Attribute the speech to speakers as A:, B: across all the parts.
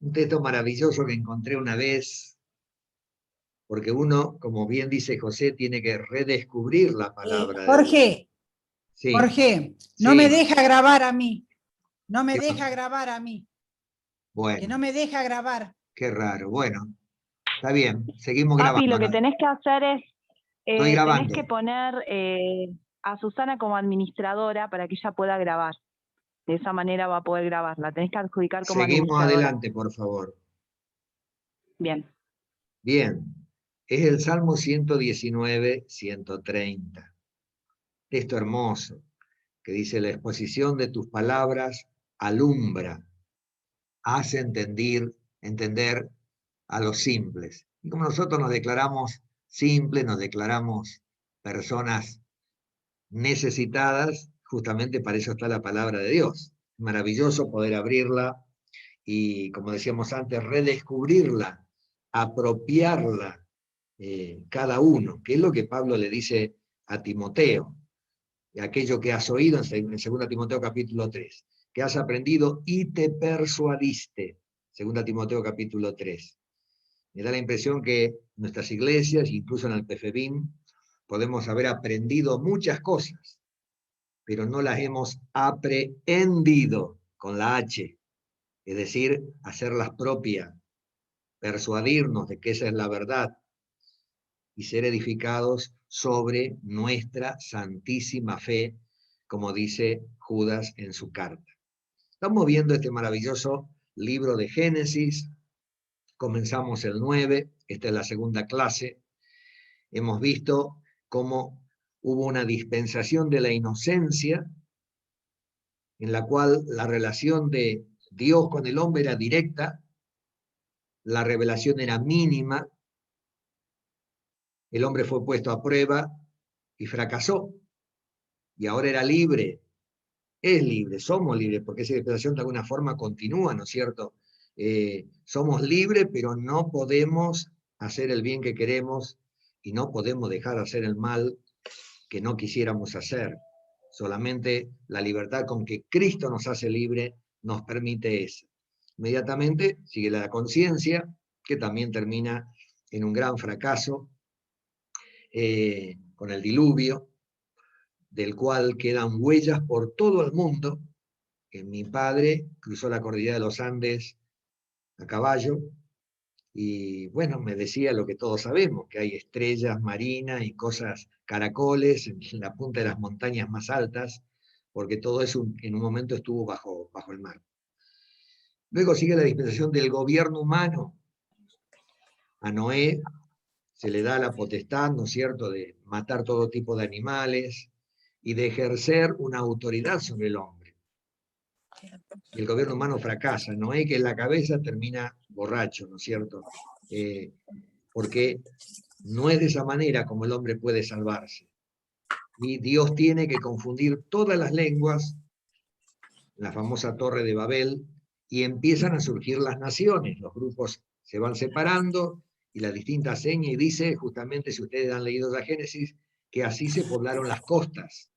A: Un texto maravilloso que encontré una vez, porque uno, como bien dice José, tiene que redescubrir la palabra de Dios.
B: Jorge,
A: Sí,
B: Jorge, no me
A: sí.
B: deja grabar a mí. No me
A: Qué-
B: deja grabar a mí. Que no
A: Bueno,
B: me deja grabar.
A: qué raro. Bueno, está bien, seguimos
C: Papi,
A: grabando,
C: lo que
A: ¿no?
C: tenés que hacer es,
A: Estoy
C: tenés
A: grabando.
C: que poner a Susana como administradora para que ella pueda grabar. De esa manera va a poder grabar. La tenés que adjudicar como
A: Seguimos
C: administradora.
A: adelante, por favor.
C: Bien.
A: Bien, es el Salmo 119, 130. Texto hermoso, que dice: la exposición de tus palabras alumbra, hace entender a los simples. Y como nosotros nos declaramos simples, nos declaramos personas necesitadas, justamente para eso está la palabra de Dios. Maravilloso poder abrirla y, como decíamos antes, redescubrirla, apropiarla cada uno, que es lo que Pablo le dice a Timoteo, aquello que has oído en 2 Timoteo capítulo 3, que has aprendido y te persuadiste, 2 Timoteo capítulo 3. Me da la impresión que en nuestras iglesias, incluso en el PFBIM, podemos haber aprendido muchas cosas, pero no las hemos aprehendido con la H, es decir, hacerlas propias, persuadirnos de que esa es la verdad y ser edificados sobre nuestra santísima fe, como dice Judas en su carta. Estamos viendo este maravilloso libro de Génesis, comenzamos el 9, esta es la segunda clase, hemos visto cómo hubo una dispensación de la inocencia, en la cual la relación de Dios con el hombre era directa, la revelación era mínima, el hombre fue puesto a prueba y fracasó, y ahora era libre, es libre, somos libres, porque esa dispensación de alguna forma continúa, ¿no es cierto? Somos libres, pero no podemos hacer el bien que queremos y no podemos dejar de hacer el mal que no quisiéramos hacer. Solamente la libertad con que Cristo nos hace libre nos permite eso. Inmediatamente sigue la conciencia, que también termina en un gran fracaso, con el diluvio, del cual quedan huellas por todo el mundo. Mi padre cruzó la cordillera de los Andes a caballo, y bueno, me decía lo que todos sabemos, que hay estrellas marinas y cosas, caracoles en la punta de las montañas más altas, porque todo eso en un momento estuvo bajo el mar. Luego sigue la dispensación del gobierno humano. A Noé se le da la potestad, ¿no es cierto?, de matar todo tipo de animales y de ejercer una autoridad sobre el hombre. Y el gobierno humano fracasa. Noé, que es la cabeza, termina borracho, ¿no es cierto? Porque no es de esa manera como el hombre puede salvarse. Y Dios tiene que confundir todas las lenguas, la famosa Torre de Babel, y empiezan a surgir las naciones. Los grupos se van separando y las distintas señas, y dice, justamente si ustedes han leído la Génesis, que así se poblaron las costas.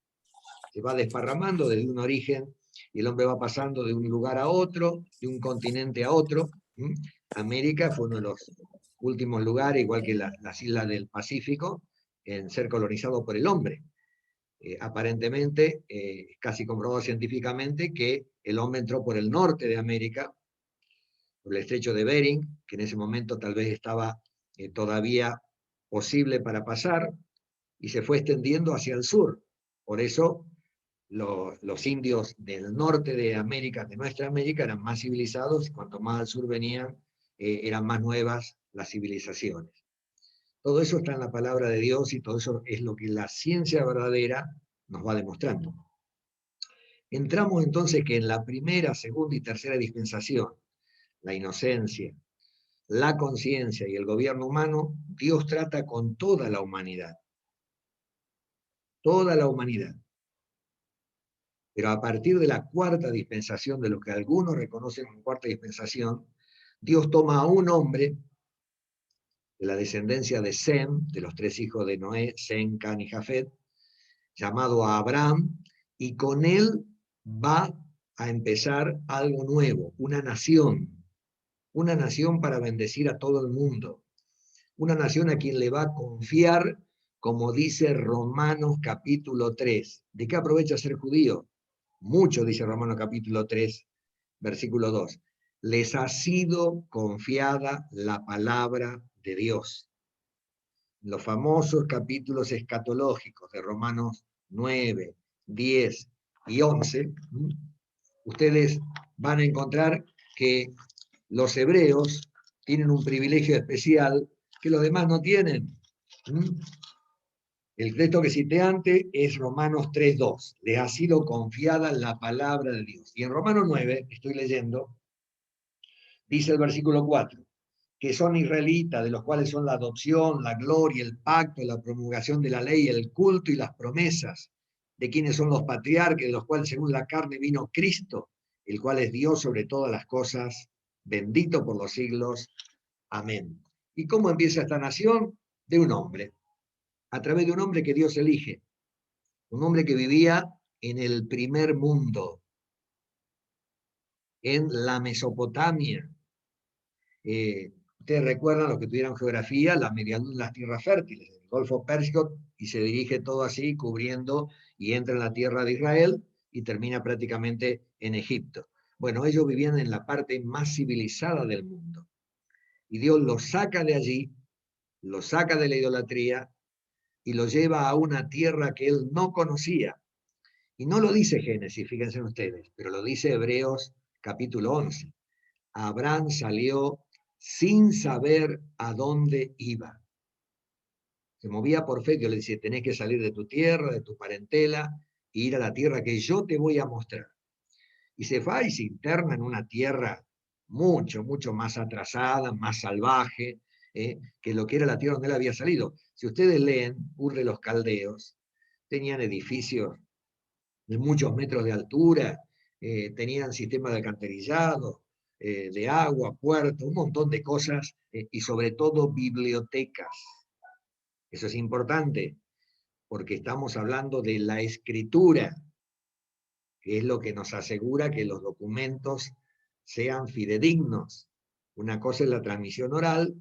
A: Se va desparramando desde un origen y el hombre va pasando de un lugar a otro, de un continente a otro. América fue uno de los últimos lugares, igual que las islas del Pacífico, en ser colonizado por el hombre. Aparentemente, casi comprobado científicamente, que el hombre entró por el norte de América, por el estrecho de Bering, que en ese momento tal vez estaba todavía posible para pasar, y se fue extendiendo hacia el sur. Por eso los indios del norte de América, de nuestra América, eran más civilizados, y cuanto más al sur venían, eran más nuevas las civilizaciones. Todo eso está en la palabra de Dios y todo eso es lo que la ciencia verdadera nos va demostrando. Entramos entonces que en la primera, segunda y tercera dispensación, la inocencia, la conciencia y el gobierno humano, Dios trata con toda la humanidad. Toda la humanidad. Pero a partir de la cuarta dispensación, de lo que algunos reconocen como cuarta dispensación, Dios toma a un hombre de la descendencia de Sem, de los tres hijos de Noé, Sem, Can y Jafet, llamado a Abraham, y con él va a empezar algo nuevo, una nación una nación para bendecir a todo el mundo, una nación a quien le va a confiar, como dice Romanos capítulo 3. ¿De qué aprovecha ser judío? Mucho, dice Romanos capítulo 3, versículo 2. Les ha sido confiada la palabra de Dios. Los famosos capítulos escatológicos de Romanos 9, 10 y 11, ustedes van a encontrar que los hebreos tienen un privilegio especial que los demás no tienen. El texto que cité antes es Romanos 3:2. Les ha sido confiada la palabra de Dios. Y en Romanos 9, estoy leyendo, dice el versículo 4, que son israelitas, de los cuales son la adopción, la gloria, el pacto, la promulgación de la ley, el culto y las promesas, de quienes son los patriarcas, de los cuales según la carne vino Cristo, el cual es Dios sobre todas las cosas, bendito por los siglos. Amén. ¿Y cómo empieza esta nación? De un hombre, a través de un hombre que Dios elige, un hombre que vivía en el primer mundo, en la Mesopotamia. Ustedes recuerdan, los que tuvieron geografía, la medialuna de las tierras fértiles, el Golfo Pérsico, y se dirige todo así, cubriendo, y entra en la tierra de Israel, y termina prácticamente en Egipto. Bueno, ellos vivían en la parte más civilizada del mundo. Y Dios los saca de allí, los saca de la idolatría, y los lleva a una tierra que él no conocía. Y no lo dice Génesis, fíjense ustedes, pero lo dice Hebreos capítulo 11. Abraham salió sin saber a dónde iba. Se movía por fe. Dios le dice, tenés que salir de tu tierra, de tu parentela, e ir a la tierra que yo te voy a mostrar. Y se va y se interna en una tierra mucho, mucho más atrasada, más salvaje, que lo que era la tierra donde él había salido. Si ustedes leen Ur de los Caldeos, tenían edificios de muchos metros de altura, tenían sistemas de alcantarillado, de agua, puertos, un montón de cosas, y sobre todo bibliotecas. Eso es importante, porque estamos hablando de la escritura, que es lo que nos asegura que los documentos sean fidedignos. Una cosa es la transmisión oral,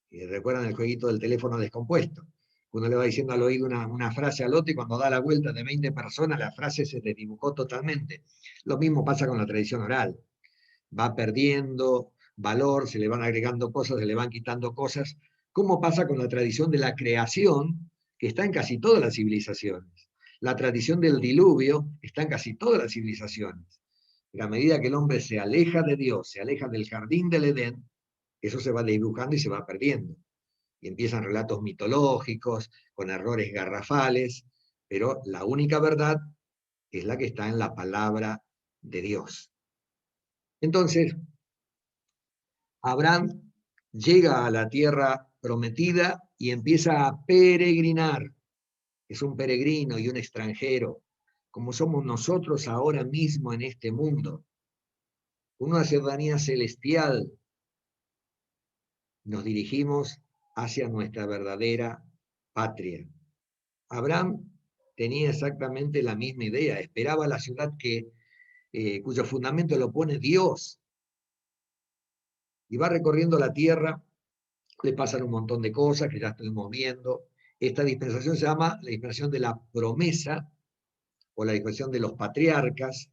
A: y recuerdan el jueguito del teléfono descompuesto. Uno le va diciendo al oído una frase al otro y cuando da la vuelta de 20 personas la frase se desdibujó totalmente. Lo mismo pasa con la tradición oral. Va perdiendo valor, se le van agregando cosas, se le van quitando cosas. ¿Cómo pasa con la tradición de la creación, que está en casi todas las civilizaciones? La tradición del diluvio está en casi todas las civilizaciones. Pero a medida que el hombre se aleja de Dios, se aleja del jardín del Edén, eso se va dibujando y se va perdiendo. Y empiezan relatos mitológicos, con errores garrafales, pero la única verdad es la que está en la palabra de Dios. Entonces, Abraham llega a la tierra prometida y empieza a peregrinar. Es un peregrino y un extranjero, como somos nosotros ahora mismo en este mundo. Una ciudadanía celestial. Nos dirigimos hacia nuestra verdadera patria. Abraham tenía exactamente la misma idea, esperaba la ciudad cuyo fundamento lo pone Dios. Y va recorriendo la tierra, le pasan un montón de cosas que ya estuvimos viendo. Esta dispensación se llama la dispensación de la promesa, o la dispensación de los patriarcas,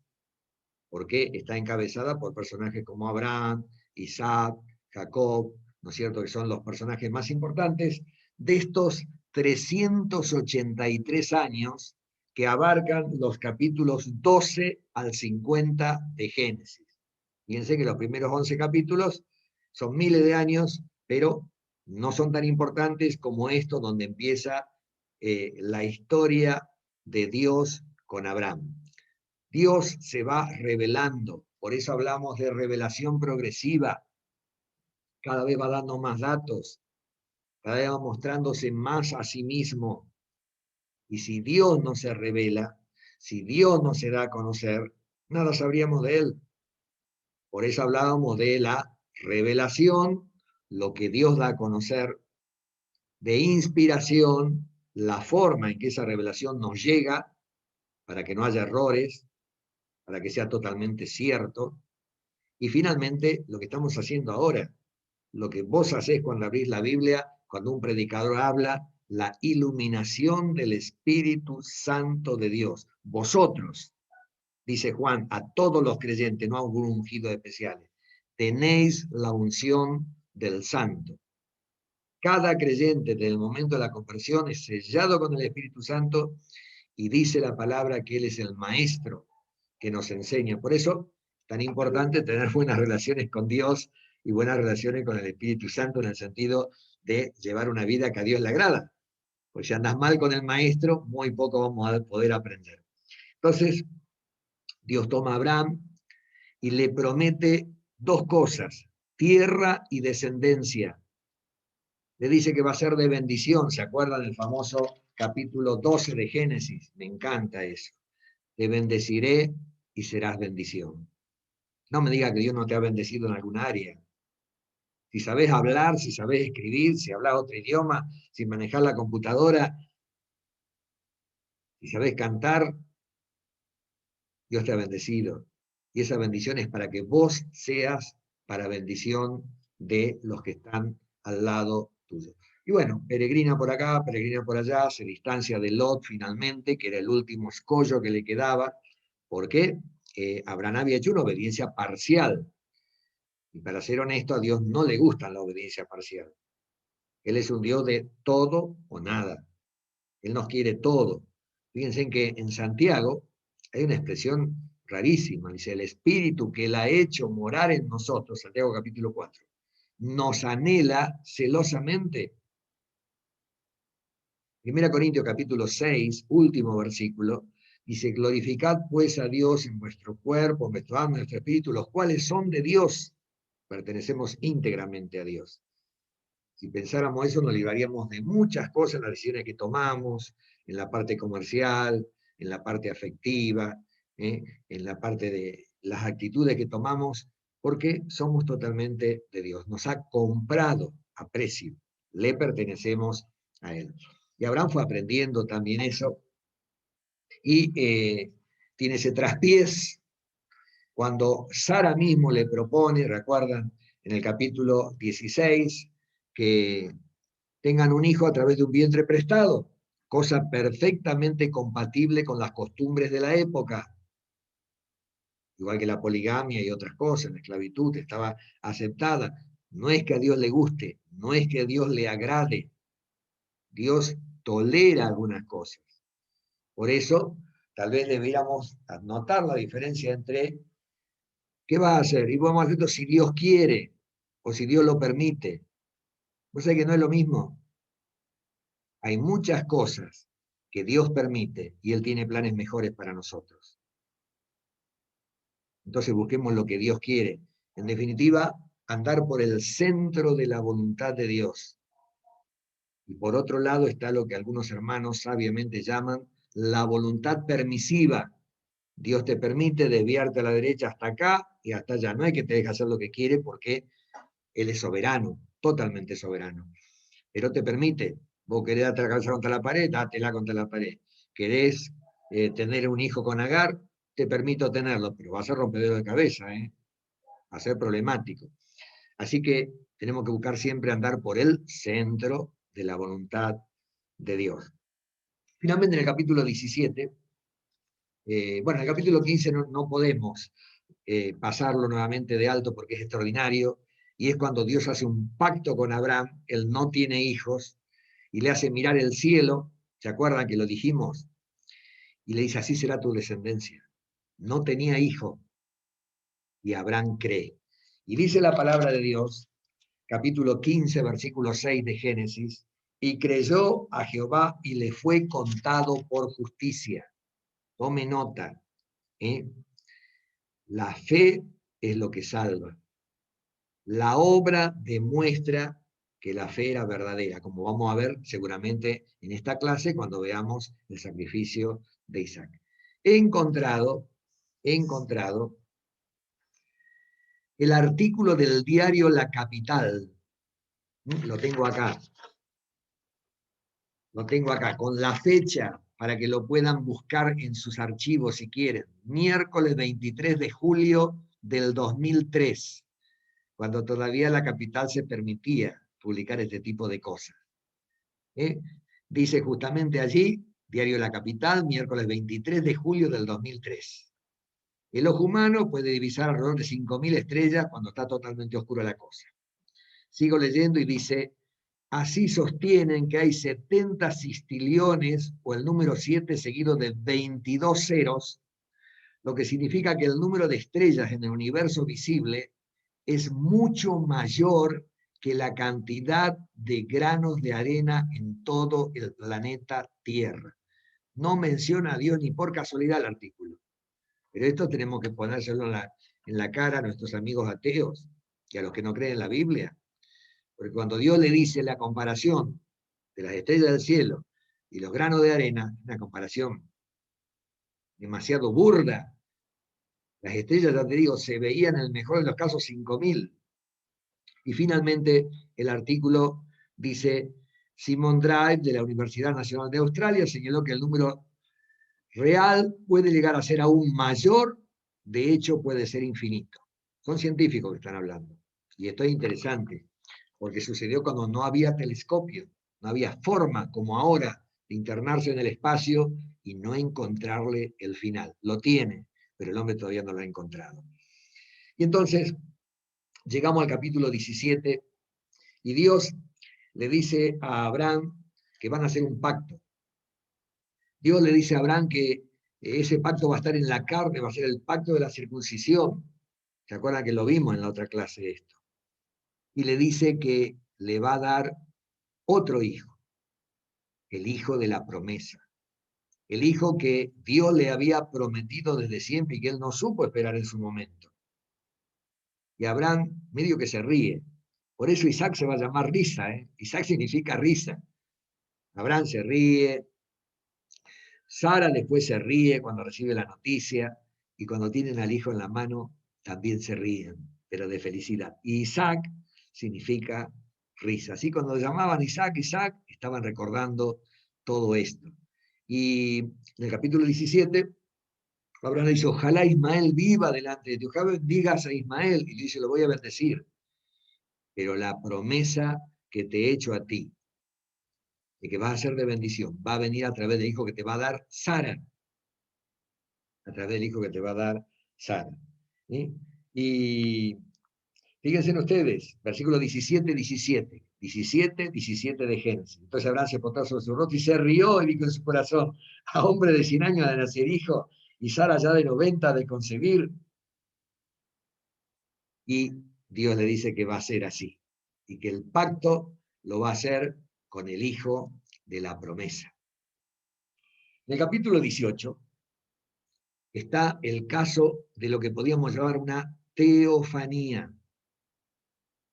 A: porque está encabezada por personajes como Abraham, Isaac, Jacob, ¿no es cierto?, que son los personajes más importantes de estos 383 años que abarcan los capítulos 12 al 50 de Génesis. Fíjense que los primeros 11 capítulos son miles de años, pero no son tan importantes como esto, donde empieza la historia de Dios con Abraham. Dios se va revelando, por eso hablamos de revelación progresiva. Cada vez va dando más datos, cada vez va mostrándose más a sí mismo. Y si Dios no se revela, si Dios no se da a conocer, nada sabríamos de Él. Por eso hablábamos de la revelación, lo que Dios da a conocer, de inspiración, la forma en que esa revelación nos llega, para que no haya errores, para que sea totalmente cierto, Y finalmente, lo que estamos haciendo ahora, lo que vos hacés cuando abrís la Biblia, cuando un predicador habla, la iluminación del Espíritu Santo de Dios. Vosotros, dice Juan, a todos los creyentes, no a un ungido especiales, tenéis la unción del Santo. Cada creyente desde el momento de la conversión es sellado con el Espíritu Santo y dice la palabra que Él es el Maestro que nos enseña. Por eso, tan importante tener buenas relaciones con Dios y buenas relaciones con el Espíritu Santo en el sentido de llevar una vida que a Dios le agrada. Pues si andas mal con el Maestro, muy poco vamos a poder aprender. Entonces, Dios toma a Abraham y le promete dos cosas, tierra y descendencia. Le dice que va a ser de bendición, ¿se acuerdan del famoso capítulo 12 de Génesis? Me encanta eso. Te bendeciré y serás bendición. No me diga que Dios no te ha bendecido en alguna área. Si sabés hablar, si sabés escribir, si hablas otro idioma, si manejás la computadora, si sabés cantar, Dios te ha bendecido. Y esa bendición es para que vos seas para bendición de los que están al lado tuyo. Y bueno, peregrina por acá, peregrina por allá, se distancia de Lot finalmente, que era el último escollo que le quedaba. ¿Por qué? Abraham había hecho una obediencia parcial. Y para ser honesto, a Dios no le gusta la obediencia parcial. Él es un Dios de todo o nada. Él nos quiere todo. Fíjense en que en Santiago hay una expresión rarísima. Dice, el Espíritu que Él ha hecho morar en nosotros, Santiago capítulo 4, nos anhela celosamente. 1 Corintios capítulo 6, último versículo, dice, glorificad pues a Dios en vuestro cuerpo, en vuestro alma, en vuestro espíritu, los cuales son de Dios. Pertenecemos íntegramente a Dios. Si pensáramos eso, nos libraríamos de muchas cosas en las decisiones que tomamos, en la parte comercial, en la parte afectiva, en la parte de las actitudes que tomamos, porque somos totalmente de Dios. Nos ha comprado a precio, le pertenecemos a Él. Y Abraham fue aprendiendo también eso, y tiene ese traspiés cuando Sara mismo le propone, recuerdan, en el capítulo 16, que tengan un hijo a través de un vientre prestado, cosa perfectamente compatible con las costumbres de la época, igual que la poligamia y otras cosas, la esclavitud estaba aceptada. No es que a Dios le guste, no es que a Dios le agrade, Dios tolera algunas cosas. Por eso, tal vez debiéramos notar la diferencia entre ¿qué va a hacer? Y vamos a hacerlo si Dios quiere o si Dios lo permite. ¿Vos sabés que no es lo mismo? Hay muchas cosas que Dios permite y Él tiene planes mejores para nosotros. Entonces busquemos lo que Dios quiere. En definitiva, andar por el centro de la voluntad de Dios. Y por otro lado está lo que algunos hermanos sabiamente llaman la voluntad permisiva. Dios te permite desviarte a la derecha hasta acá y hasta allá. No hay que te deje hacer lo que quiere porque Él es soberano, totalmente soberano. Pero te permite, vos querés darte la cabeza contra la pared, dátela contra la pared. Querés tener un hijo con Agar, te permito tenerlo, pero va a ser rompedero de cabeza, va a ser problemático. Así que tenemos que buscar siempre andar por el centro de la voluntad de Dios. Finalmente en el capítulo 17, bueno, en el capítulo 15 no podemos pasarlo nuevamente de alto porque es extraordinario, y es cuando Dios hace un pacto con Abraham, él no tiene hijos, y le hace mirar el cielo, ¿se acuerdan que lo dijimos? Y le dice, así será tu descendencia. No tenía hijo, y Abraham cree. Y dice la palabra de Dios, capítulo 15, versículo 6 de Génesis, y creyó a Jehová y le fue contado por justicia. Tome nota, la fe es lo que salva. La obra demuestra que la fe era verdadera, como vamos a ver seguramente en esta clase cuando veamos el sacrificio de Isaac. He encontrado el artículo del diario La Capital, lo tengo acá, con la fecha para que lo puedan buscar en sus archivos si quieren, miércoles 23 de julio del 2003, cuando todavía en la capital se permitía publicar este tipo de cosas. Dice justamente allí, Diario La Capital, miércoles 23 de julio del 2003. El ojo humano puede divisar alrededor de 5.000 estrellas cuando está totalmente oscura la cosa. Sigo leyendo y dice, así sostienen que hay 70 sextiliones, o el número 7 seguido de 22 ceros, lo que significa que el número de estrellas en el universo visible es mucho mayor que la cantidad de granos de arena en todo el planeta Tierra. No menciona a Dios ni por casualidad el artículo. Pero esto tenemos que ponérselo en la cara a nuestros amigos ateos y a los que no creen en la Biblia. Porque cuando Dios le dice la comparación de las estrellas del cielo y los granos de arena, una comparación demasiado burda. Las estrellas, ya te digo, se veían en el mejor de los casos 5.000. Y finalmente el artículo dice, Simon Drive de la Universidad Nacional de Australia señaló que el número real puede llegar a ser aún mayor, de hecho puede ser infinito. Son científicos que están hablando. Y esto es interesante, porque sucedió cuando no había telescopio, no había forma como ahora de internarse en el espacio y no encontrarle el final. Lo tiene, pero el hombre todavía no lo ha encontrado. Y entonces llegamos al capítulo 17 y Dios le dice a Abraham que van a hacer un pacto. Dios le dice a Abraham que ese pacto va a estar en la carne, va a ser el pacto de la circuncisión. ¿Se acuerdan que lo vimos en la otra clase esto? Y le dice que le va a dar otro hijo, el hijo de la promesa. El hijo que Dios le había prometido desde siempre y que él no supo esperar en su momento. Y Abraham medio que se ríe. Por eso Isaac se va a llamar risa. Isaac significa risa. Abraham se ríe. Sara después se ríe cuando recibe la noticia. Y cuando tienen al hijo en la mano, también se ríen, pero de felicidad. Y Isaac significa risa. Así cuando llamaban Isaac, Isaac, estaban recordando todo esto. Y en el capítulo 17, Abraham le dice, ojalá Ismael viva delante de ti, ojalá digas a Ismael, y le dice, lo voy a bendecir, pero la promesa que te he hecho a ti, de que vas a ser de bendición, va a venir a través del hijo que te va a dar Sara, a través del hijo que te va a dar Sara. ¿Sí? Y fíjense ustedes, versículo 17, 17. 17, 17 de Génesis. Entonces Abraham se postró sobre su rostro y se rió y dijo en su corazón, a hombre de 100 años de nacer hijo, y Sara ya de 90 de concebir. Y Dios le dice que va a ser así, y que el pacto lo va a hacer con el hijo de la promesa. En el capítulo 18 está el caso de lo que podríamos llamar una teofanía.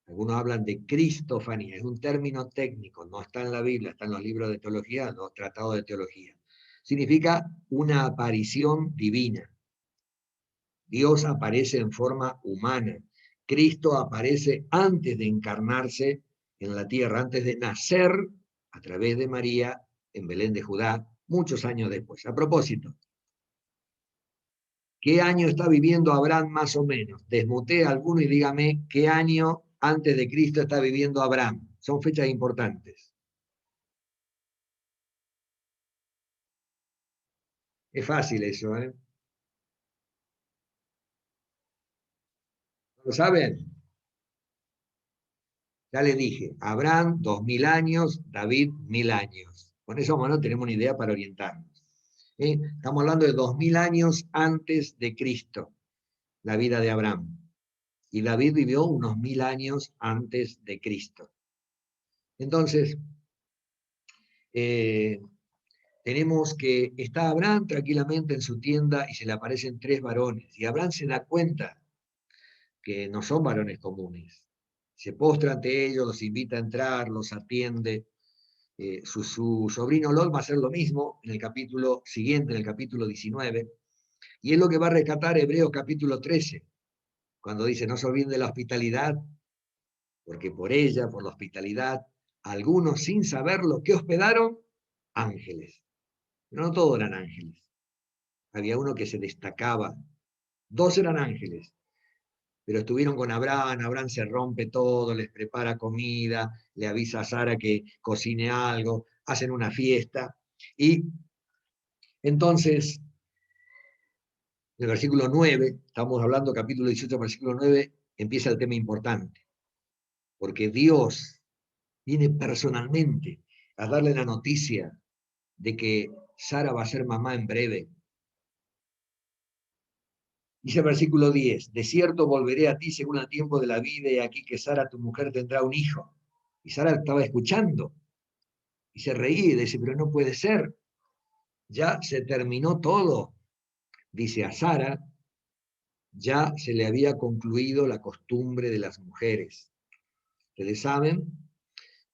A: Algunos hablan de cristofanía, es un término técnico, no está en la Biblia, está en los libros de teología, los tratados de teología. Significa una aparición divina. Dios aparece en forma humana. Cristo aparece antes de encarnarse en la tierra, antes de nacer a través de María en Belén de Judá, muchos años después. A propósito, ¿qué año está viviendo Abraham más o menos? Desmutee alguno y dígame qué año antes de Cristo está viviendo Abraham. Son fechas importantes. Es fácil eso, ¿eh? ¿Lo saben? Ya les dije, Abraham 2000 años, David 1000 años. Con eso no tenemos una idea para orientarnos. Estamos hablando de 2000 años antes de Cristo, la vida de Abraham. Y David vivió unos 1000 años antes de Cristo. Entonces, tenemos que está Abraham tranquilamente en su tienda y se le aparecen 3 varones. Y Abraham se da cuenta que no son varones comunes. Se postra ante ellos, los invita a entrar, los atiende. Su sobrino Lot va a hacer lo mismo en el capítulo siguiente, en el capítulo 19. Y es lo que va a rescatar Hebreos capítulo 13, cuando dice, no se olviden de la hospitalidad, porque por ella, por la hospitalidad, algunos sin saberlo, ¿qué hospedaron? Ángeles. Pero no todos eran ángeles. Había uno que se destacaba. 2 eran ángeles. pero estuvieron con Abraham, Abraham se rompe todo, les prepara comida, le avisa a Sara que cocine algo, hacen una fiesta, y entonces, en el versículo 9, estamos hablando capítulo 18, versículo 9, empieza el tema importante, porque Dios viene personalmente a darle la noticia de que Sara va a ser mamá en breve. Dice el versículo 10, de cierto volveré a ti según el tiempo de la vida, y aquí que Sara, tu mujer, tendrá un hijo. Y Sara estaba escuchando, y se reía, y dice, pero no puede ser, ya se terminó todo. Dice, a Sara ya se le había concluido la costumbre de las mujeres. Ustedes saben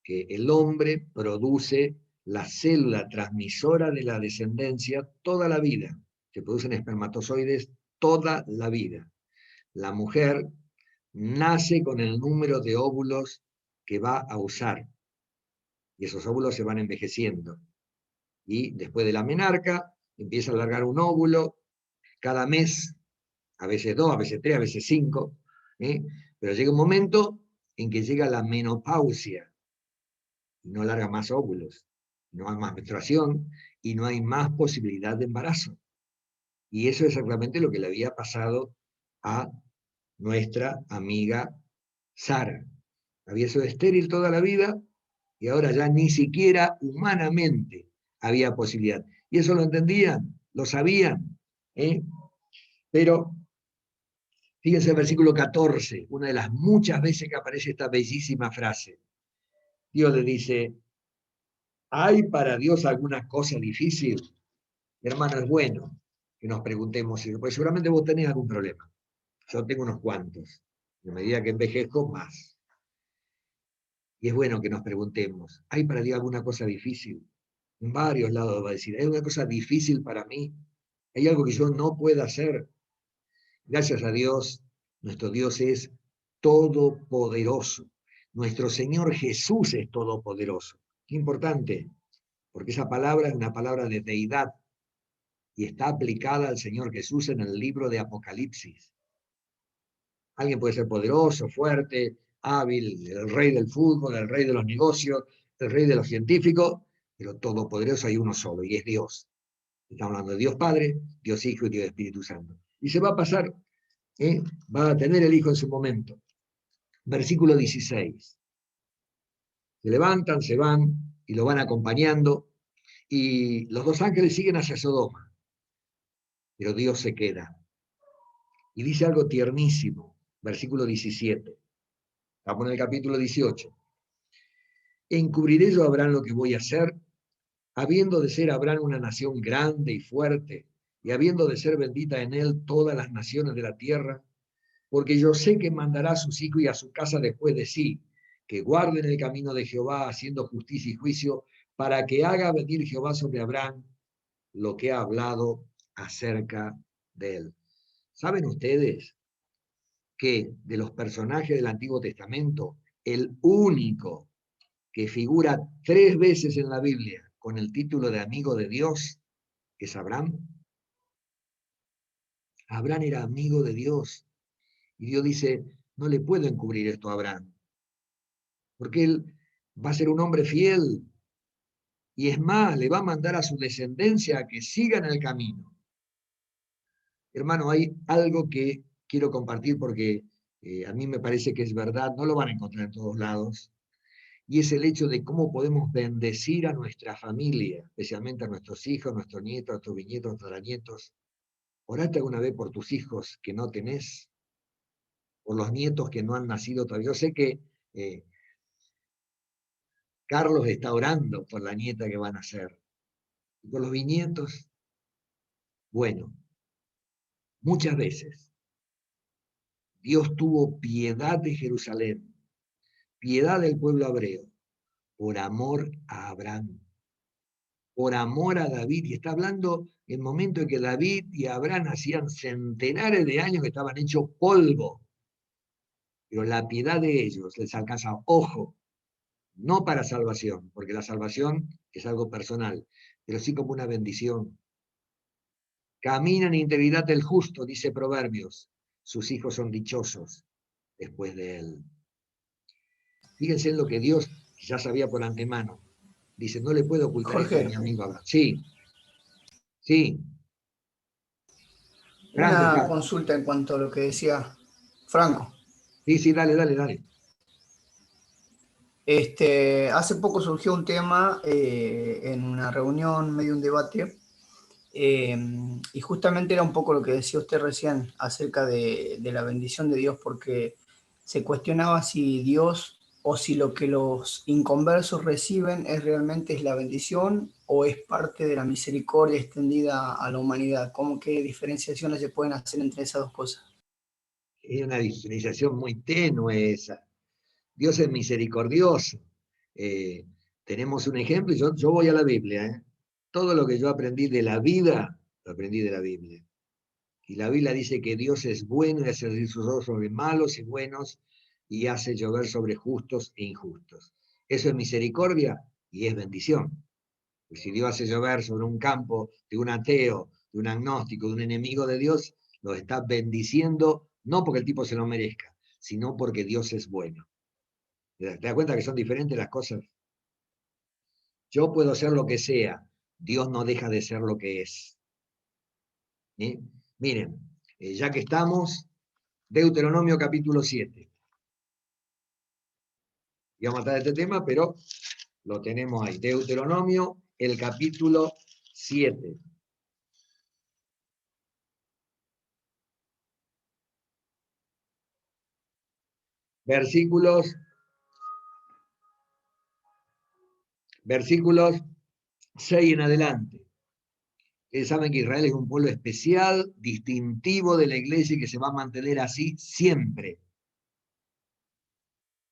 A: que el hombre produce la célula transmisora de la descendencia toda la vida. Se producen espermatozoides toda la vida. La mujer nace con el número de óvulos que va a usar. Y esos óvulos se van envejeciendo. Y después de la menarca, empieza a largar un óvulo cada mes, a veces 2, a veces 3, a veces 5. Pero llega un momento en que llega la menopausia. Y no larga más óvulos. No hay más menstruación y no hay más posibilidad de embarazo. Y eso es exactamente lo que le había pasado a nuestra amiga Sara. Había sido estéril toda la vida y ahora ya ni siquiera humanamente había posibilidad. Y eso lo entendían, lo sabían. Pero fíjense el versículo 14, una de las muchas veces que aparece esta bellísima frase. Dios le dice, ¿hay para Dios alguna cosa difícil? Hermano, es bueno que nos preguntemos eso, porque seguramente vos tenés algún problema. Yo tengo unos cuantos. A medida que envejezco, más. Y es bueno que nos preguntemos, ¿hay para Dios alguna cosa difícil? En varios lados va a decir, ¿hay una cosa difícil para mí? ¿Hay algo que yo no pueda hacer? Gracias a Dios, nuestro Dios es todopoderoso. Nuestro Señor Jesús es todopoderoso. Qué importante, porque esa palabra es una palabra de deidad y está aplicada al Señor Jesús en el libro de Apocalipsis. Alguien puede ser poderoso, fuerte, hábil, el rey del fútbol, el rey de los negocios, el rey de los científicos, pero todopoderoso hay uno solo, y es Dios. Estamos hablando de Dios Padre, Dios Hijo y Dios Espíritu Santo. Y se va a pasar, va a tener el Hijo en su momento. Versículo 16. Se levantan, se van, y lo van acompañando, y los dos ángeles siguen hacia Sodoma, pero Dios se queda. Y dice algo tiernísimo, versículo 17. Estamos en el capítulo 18. ¿Encubriré yo a Abraham lo que voy a hacer? Habiendo de ser Abraham una nación grande y fuerte, y habiendo de ser bendita en él todas las naciones de la tierra, porque yo sé que mandará a sus hijos y a su casa después de sí, que guarden el camino de Jehová, haciendo justicia y juicio, para que haga venir Jehová sobre Abraham lo que ha hablado acerca de él. ¿Saben ustedes que de los personajes del Antiguo Testamento, el único que figura 3 veces en la Biblia con el título de amigo de Dios es Abraham? Abraham era amigo de Dios. Y Dios dice, no le puedo encubrir esto a Abraham, porque él va a ser un hombre fiel. Y es más, le va a mandar a su descendencia a que sigan el camino. Hermano, hay algo que quiero compartir porque a mí me parece que es verdad, no lo van a encontrar en todos lados, y es el hecho de cómo podemos bendecir a nuestra familia, especialmente a nuestros hijos, nuestros nietos, nuestros bisnietos, nuestros tataranietos. ¿Oraste alguna vez por tus hijos que no tenés? Por los nietos que no han nacido todavía. Yo sé que Carlos está orando por la nieta que van a nacer. ¿Y por los bisnietos? Bueno, muchas veces Dios tuvo piedad de Jerusalén, piedad del pueblo hebreo, por amor a Abraham, por amor a David. Y está hablando en el momento en que David y Abraham hacían centenares de años que estaban hechos polvo. Pero la piedad de ellos les alcanza, ojo, no para salvación, porque la salvación es algo personal, pero sí como una bendición. Camina en integridad del justo, dice Proverbios, sus hijos son dichosos después de él. Fíjense en lo que Dios ya sabía por antemano. Dice, no le puedo ocultar esto a mi
D: Jorge,
A: amigo Abraham. Sí, sí. Franco,
D: una
A: está.
D: consulta en cuanto a lo que decía Franco.
A: Sí, sí, dale, dale, dale.
D: Hace poco surgió un tema en una reunión, medio un debate, y justamente era un poco lo que decía usted recién acerca de la bendición de Dios, porque se cuestionaba si Dios o si lo que los inconversos reciben es la bendición o es parte de la misericordia extendida a la humanidad. ¿Cómo qué diferenciaciones se pueden hacer entre esas dos cosas?
A: Es una diferenciación muy tenue esa. Dios es misericordioso. Tenemos un ejemplo, y yo voy a la Biblia. Todo lo que yo aprendí de la vida, lo aprendí de la Biblia. Y la Biblia dice que Dios es bueno y hace salir sus ojos sobre malos y buenos y hace llover sobre justos e injustos. Eso es misericordia y es bendición. Y si Dios hace llover sobre un campo de un ateo, de un agnóstico, de un enemigo de Dios, lo está bendiciendo, no porque el tipo se lo merezca, sino porque Dios es bueno. ¿Te das cuenta que son diferentes las cosas? Yo puedo ser lo que sea, Dios no deja de ser lo que es. ¿Sí? Miren, ya que estamos, Deuteronomio capítulo 7. Y vamos a tratar este tema, pero lo tenemos ahí. Deuteronomio, el capítulo 7. Versículos 6 en adelante. Ustedes saben que Israel es un pueblo especial, distintivo de la iglesia y que se va a mantener así siempre.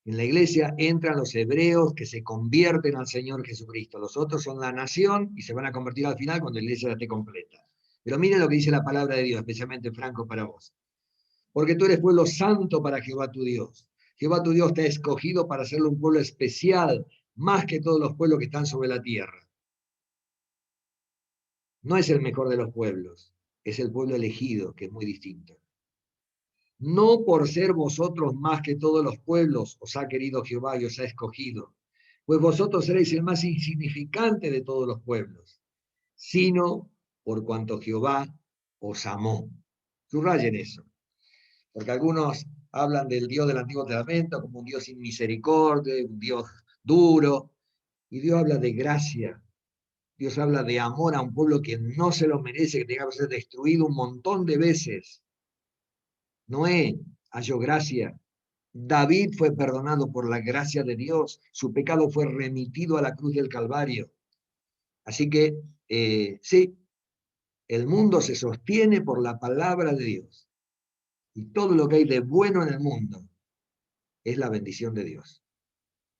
A: En la iglesia entran los hebreos que se convierten al Señor Jesucristo. Los otros son la nación y se van a convertir al final cuando la iglesia esté completa. Pero miren lo que dice la palabra de Dios, especialmente Franco para vos. Porque tú eres pueblo santo para Jehová tu Dios. Jehová tu Dios te ha escogido para hacerlo un pueblo especial, más que todos los pueblos que están sobre la tierra. No es el mejor de los pueblos, es el pueblo elegido, que es muy distinto. No por ser vosotros más que todos los pueblos os ha querido Jehová y os ha escogido, pues vosotros seréis el más insignificante de todos los pueblos, sino por cuanto Jehová os amó. Subrayen eso, porque algunos hablan del Dios del Antiguo Testamento como un Dios sin misericordia, un Dios duro, y Dios habla de gracia. Dios habla de amor a un pueblo que no se lo merece, que tenga que ser destruido un montón de veces. Noé halló gracia. David fue perdonado por la gracia de Dios. Su pecado fue remitido a la cruz del Calvario. Así que, sí, el mundo se sostiene por la palabra de Dios. Y todo lo que hay de bueno en el mundo es la bendición de Dios.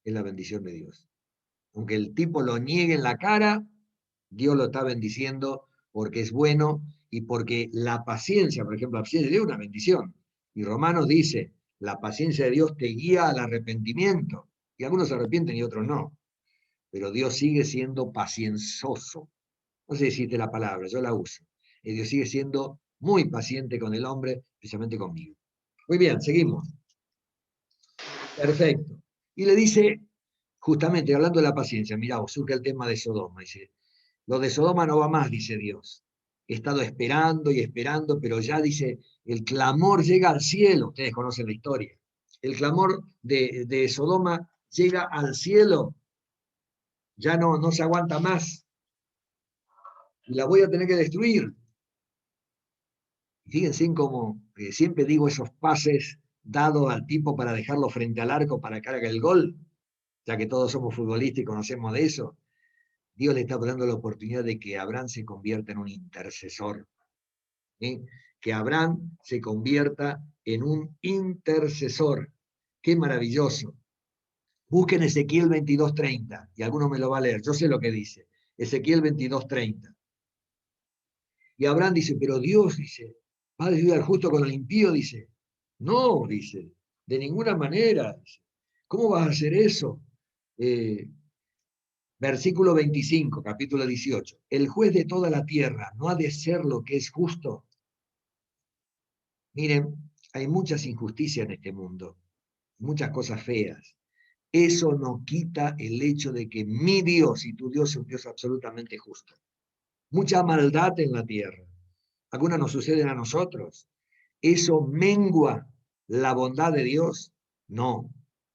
A: Es la bendición de Dios. Aunque el tipo lo niegue en la cara, Dios lo está bendiciendo porque es bueno y porque la paciencia, por ejemplo, la paciencia de Dios es una bendición. Y Romanos dice, la paciencia de Dios te guía al arrepentimiento. Y algunos se arrepienten y otros no. Pero Dios sigue siendo paciencioso. No sé si existe la palabra, yo la uso. Y Dios sigue siendo muy paciente con el hombre, especialmente conmigo. Muy bien, seguimos. Perfecto. Y le dice, justamente hablando de la paciencia, mirá, surge el tema de Sodoma. Dice, lo de Sodoma no va más, dice Dios. He estado esperando y esperando, pero ya dice, el clamor llega al cielo. Ustedes conocen la historia. El clamor de Sodoma llega al cielo. Ya no se aguanta más. Y la voy a tener que destruir. Fíjense en cómo siempre digo esos pases dados al tipo para dejarlo frente al arco para que haga el gol, ya que todos somos futbolistas y conocemos de eso. Dios le está dando la oportunidad de que Abraham se convierta en un intercesor. ¿Sí? Que Abraham se convierta en un intercesor. ¡Qué maravilloso! Busquen Ezequiel 22:30, y alguno me lo va a leer. Yo sé lo que dice. Ezequiel 22:30. Y Abraham dice, pero Dios, dice, ¿va a decidir al justo con el impío? Dice, no, dice, de ninguna manera. Dice, ¿cómo vas a hacer eso? Versículo 25, capítulo 18. El juez de toda la tierra no ha de ser lo que es justo. Miren, Hay muchas injusticias en este mundo, muchas cosas feas. Eso no quita el hecho de que mi Dios y tu Dios es un Dios absolutamente justo. Mucha maldad en la tierra. Algunas nos suceden a nosotros. ¿Eso mengua la bondad de Dios? No.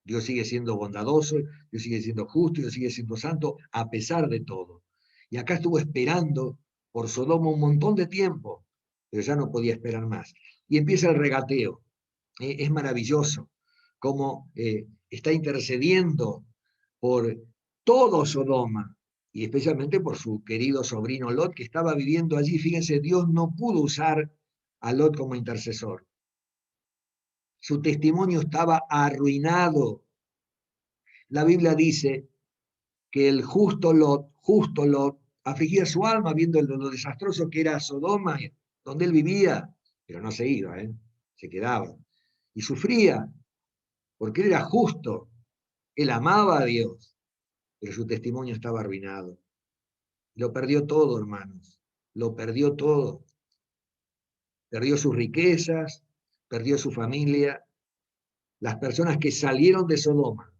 A: Dios sigue siendo bondadoso, Dios sigue siendo justo, Dios sigue siendo santo, a pesar de todo. Y acá estuvo esperando por Sodoma un montón de tiempo, pero ya no podía esperar más. Y empieza el regateo. Es maravilloso cómo está intercediendo por todo Sodoma, y especialmente por su querido sobrino Lot, que estaba viviendo allí. Fíjense, Dios no pudo usar a Lot como intercesor. Su testimonio estaba arruinado. La Biblia dice que el justo Lot, afligía su alma viendo lo desastroso que era Sodoma, donde él vivía, pero no se iba, se quedaba. Y sufría, porque él era justo, él amaba a Dios, pero su testimonio estaba arruinado. Lo perdió todo, hermanos, lo perdió todo. Perdió sus riquezas, perdió su familia. Las personas que salieron de Sodoma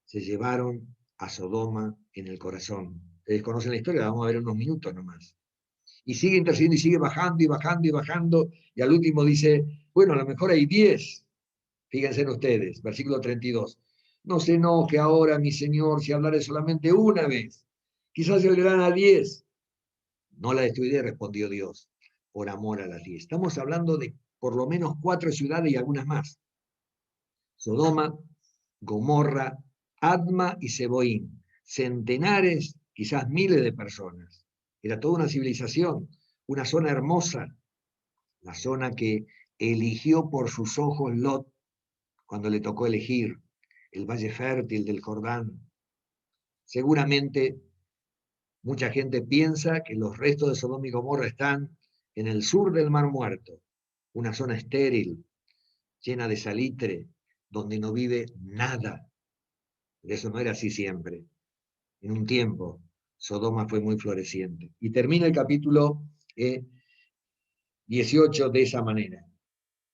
A: se llevaron a Sodoma en el corazón. Ustedes conocen la historia, la vamos a ver en unos minutos nomás. Y sigue intercediendo y sigue bajando y bajando y bajando, y al último dice, bueno, a lo mejor hay 10. Fíjense en ustedes, versículo 32. No se enoje ahora, mi Señor, si hablaré solamente una vez. Quizás llegarán a 10. No la destruiré, respondió Dios, por amor a las 10. Estamos hablando de por lo menos 4 ciudades y algunas más. Sodoma, Gomorra, Adma y Seboín. Centenares, quizás miles de personas. Era toda una civilización, una zona hermosa, la zona que eligió por sus ojos Lot cuando le tocó elegir el valle fértil del Jordán. Seguramente mucha gente piensa que los restos de Sodoma y Gomorra están en el sur del Mar Muerto, una zona estéril, llena de salitre, donde no vive nada. De eso no era así siempre. En un tiempo, Sodoma fue muy floreciente. Y termina el capítulo 18 de esa manera.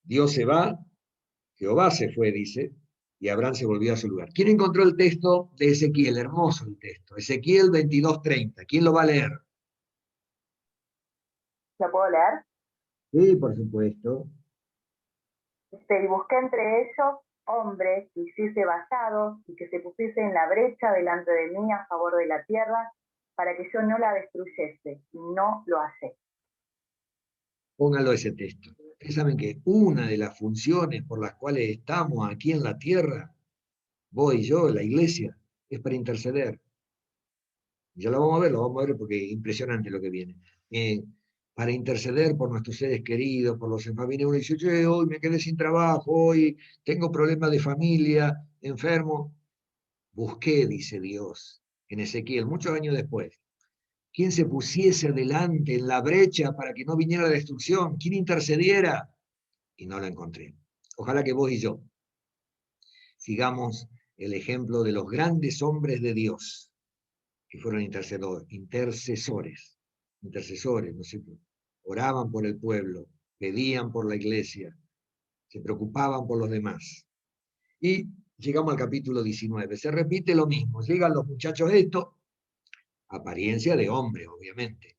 A: Dios se va, Jehová se fue, dice, y Abraham se volvió a su lugar. ¿Quién encontró el texto de Ezequiel? Hermoso el texto. Ezequiel 22:30. ¿Quién lo va a leer?
E: ¿Lo puedo leer?
A: Sí, por supuesto.
E: Y busqué entre ellos hombres que hiciese vallados y que se pusiese en la brecha delante de mí a favor de la tierra, para que yo no la destruyese, y no lo hallé.
A: Póngalo ese texto. Ustedes saben que una de las funciones por las cuales estamos aquí en la tierra, vos y yo, la iglesia, es para interceder. Ya lo vamos a ver porque es impresionante lo que viene. Para interceder por nuestros seres queridos, por los enfermos. Viene uno y dice, yo hoy me quedé sin trabajo, hoy tengo problemas de familia, enfermo. Busqué, dice Dios, en Ezequiel, muchos años después, quién se pusiese delante en la brecha para que no viniera la destrucción, quién intercediera, y no lo encontré. Ojalá que vos y yo sigamos el ejemplo de los grandes hombres de Dios, que fueron intercesores, ¿no sé? Oraban por el pueblo, pedían por la iglesia, se preocupaban por los demás. Y llegamos al capítulo 19, se repite lo mismo, llegan los muchachos estos, apariencia de hombre, obviamente.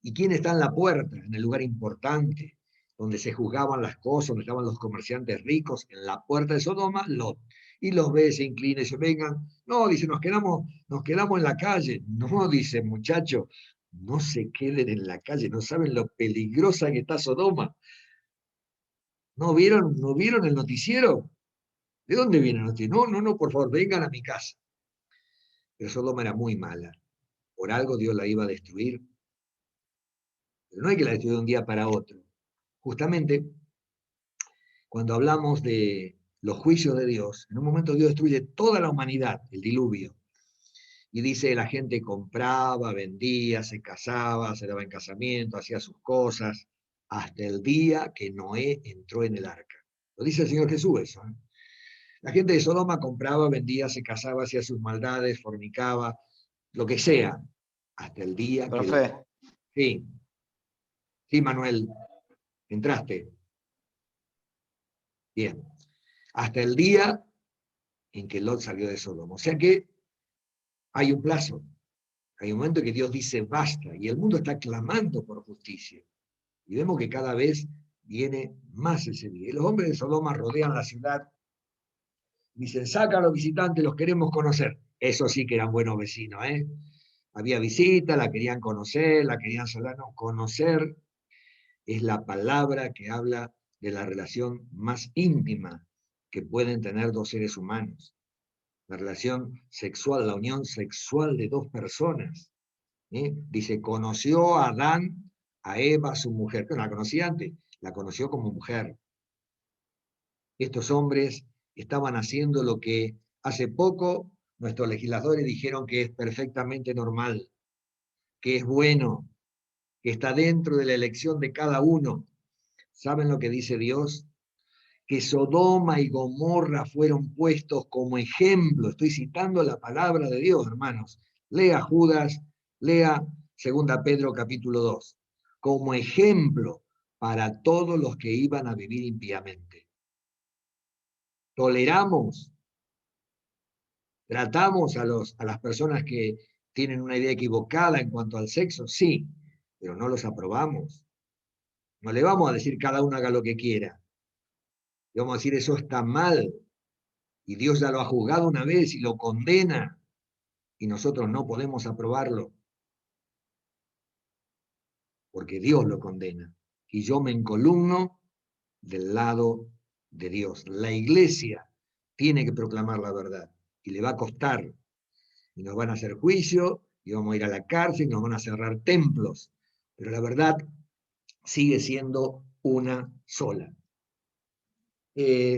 A: ¿Y quién está en la puerta? En el lugar importante, donde se juzgaban las cosas, donde estaban los comerciantes ricos, en la puerta de Sodoma, Lot. Y los ve, se inclina y se vengan. No, dice, nos quedamos en la calle. No, dice, muchacho, no se queden en la calle, no saben lo peligrosa que está Sodoma. ¿No vieron el noticiero? ¿De dónde viene el noticiero? No, por favor, vengan a mi casa. Pero Sodoma era muy mala. Por algo Dios la iba a destruir. Pero no hay que la destruir de un día para otro. Justamente, cuando hablamos de los juicios de Dios, en un momento Dios destruye toda la humanidad, el diluvio. Y dice, la gente compraba, vendía, se casaba, se daba en casamiento, hacía sus cosas, hasta el día que Noé entró en el arca. Lo dice el Señor Jesús eso. La gente de Sodoma compraba, vendía, se casaba, hacía sus maldades, fornicaba, lo que sea, hasta el día
F: Profe.
A: Sí, Manuel, entraste. Bien, hasta el día en que Lot salió de Sodoma. O sea que hay un plazo, hay un momento en que Dios dice basta, y el mundo está clamando por justicia. Y vemos que cada vez viene más ese día. Y los hombres de Sodoma rodean la ciudad, dicen, saca a los visitantes, los queremos conocer. Eso sí que eran buenos vecinos, ¿eh? Había visita, la querían conocer, la querían saludar. No, conocer es la palabra que habla de la relación más íntima que pueden tener dos seres humanos. La relación sexual, la unión sexual de dos personas. Dice, conoció a Adán, a Eva, su mujer. No la conocía antes, la conoció como mujer. Estos hombres estaban haciendo lo que hace poco nuestros legisladores dijeron que es perfectamente normal, que es bueno, que está dentro de la elección de cada uno. ¿Saben lo que dice Dios? Que Sodoma y Gomorra fueron puestos como ejemplo. Estoy citando la palabra de Dios, hermanos. Lea Judas, lea 2 Pedro capítulo 2. Como ejemplo para todos los que iban a vivir impíamente. Toleramos, tratamos a las personas que tienen una idea equivocada en cuanto al sexo, sí, pero no los aprobamos. No le vamos a decir cada uno haga lo que quiera. Le vamos a decir eso está mal. Y Dios ya lo ha juzgado una vez y lo condena. Y nosotros no podemos aprobarlo. Porque Dios lo condena. Y yo me encolumno del lado de Dios. La iglesia tiene que proclamar la verdad. Y le va a costar. Y nos van a hacer juicio, y vamos a ir a la cárcel, y nos van a cerrar templos. Pero la verdad sigue siendo una sola.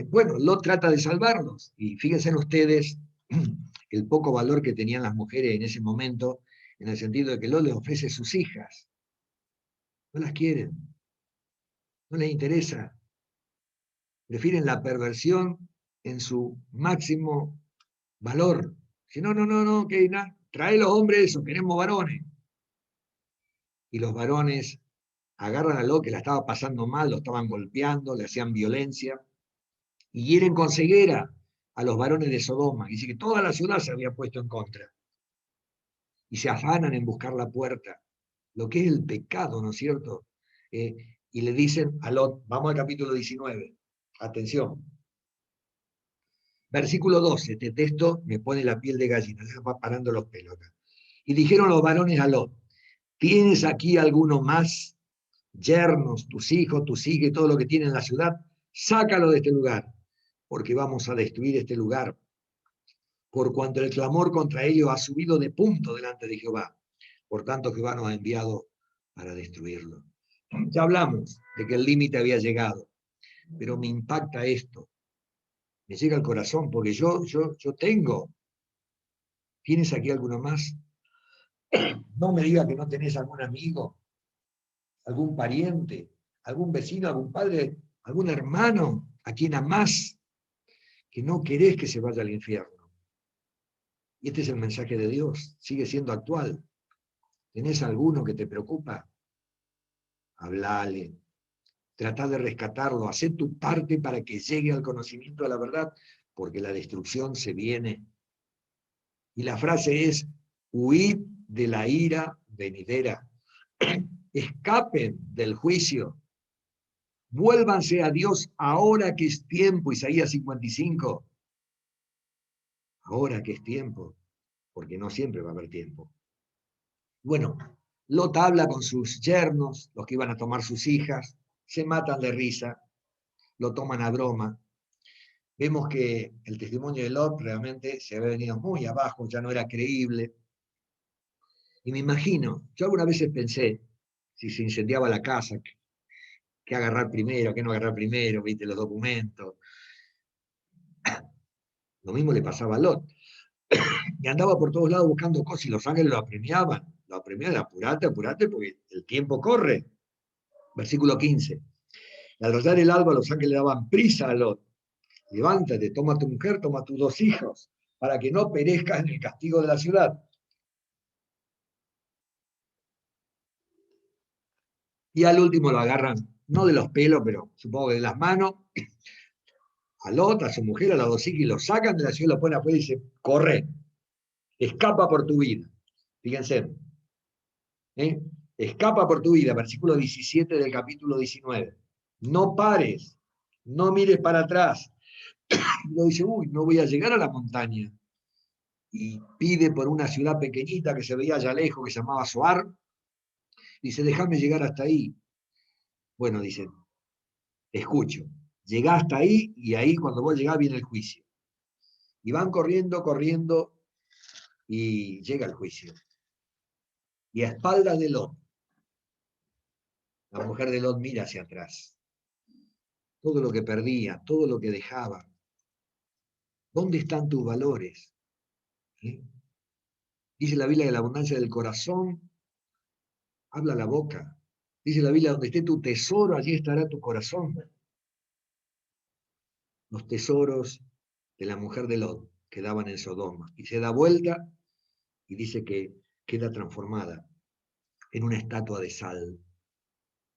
A: Bueno, Lot trata de salvarlos. Y fíjense ustedes el poco valor que tenían las mujeres en ese momento, en el sentido de que Lot les ofrece sus hijas. No las quieren. No les interesa. Prefieren la perversión en su máximo valor. Si no, que trae los hombres eso, queremos varones. Y los varones agarran a Lot, que la estaba pasando mal, lo estaban golpeando, le hacían violencia, y hieren con ceguera a los varones de Sodoma. Dice que toda la ciudad se había puesto en contra. Y se afanan en buscar la puerta, lo que es el pecado, ¿no es cierto? Y le dicen a Lot, vamos al capítulo 19, atención. Versículo 12, este texto me pone la piel de gallina, se va parando los pelos acá. Y dijeron los varones a Lot, ¿tienes aquí alguno más? Yernos, tus hijos, tus hijas, todo lo que tiene en la ciudad, sácalo de este lugar, porque vamos a destruir este lugar, por cuanto el clamor contra ellos ha subido de punto delante de Jehová. Por tanto, Jehová nos ha enviado para destruirlo. Ya hablamos de que el límite había llegado, pero me impacta esto. Me llega al corazón, porque yo tengo. ¿Tienes aquí alguno más? No me diga que no tenés algún amigo, algún pariente, algún vecino, algún padre, algún hermano a quien amás, que no querés que se vaya al infierno. Y este es el mensaje de Dios, sigue siendo actual. ¿Tenés alguno que te preocupa? Hablale, tratá de rescatarlo, hacé tu parte para que llegue al conocimiento de la verdad, porque la destrucción se viene. Y la frase es, huid de la ira venidera, escapen del juicio, vuélvanse a Dios ahora que es tiempo, Isaías 55. Ahora que es tiempo, porque no siempre va a haber tiempo. Bueno, Lot habla con sus yernos, los que iban a tomar sus hijas, se matan de risa, lo toman a broma. Vemos que el testimonio de Lot realmente se había venido muy abajo, ya no era creíble. Y me imagino, yo algunas veces pensé, si se incendiaba la casa, qué agarrar primero, qué no agarrar primero, viste, los documentos. Lo mismo le pasaba a Lot. Y andaba por todos lados buscando cosas y los ángeles lo apremiaban, apurate, porque el tiempo corre. Versículo 15. Y al rayar el alba los ángeles le daban prisa a Lot. Levántate, toma a tu mujer, toma a tus 2 hijos, para que no perezcas en el castigo de la ciudad. Y al último lo agarran, no de los pelos, pero supongo que de las manos, a Lot, a su mujer, a las dos hijas, y lo sacan de la ciudad, lo ponen afuera y dice, corre, escapa por tu vida. Fíjense, escapa por tu vida, versículo 17 del capítulo 19. No pares, no mires para atrás. Y lo dice, uy, no voy a llegar a la montaña. Y pide por una ciudad pequeñita que se veía allá lejos, que se llamaba Zoar. Dice, déjame llegar hasta ahí. Bueno, dice, te escucho. Llegá hasta ahí y ahí cuando vos llegás viene el juicio. Y van corriendo, corriendo y llega el juicio. Y a espaldas de Lot, la mujer de Lot mira hacia atrás. Todo lo que perdía, todo lo que dejaba. ¿Dónde están tus valores? Dice la Biblia que la abundancia del corazón habla la boca. Dice la Biblia, donde esté tu tesoro, allí estará tu corazón. Los tesoros de la mujer de Lot quedaban en Sodoma. Y se da vuelta y dice que queda transformada en una estatua de sal.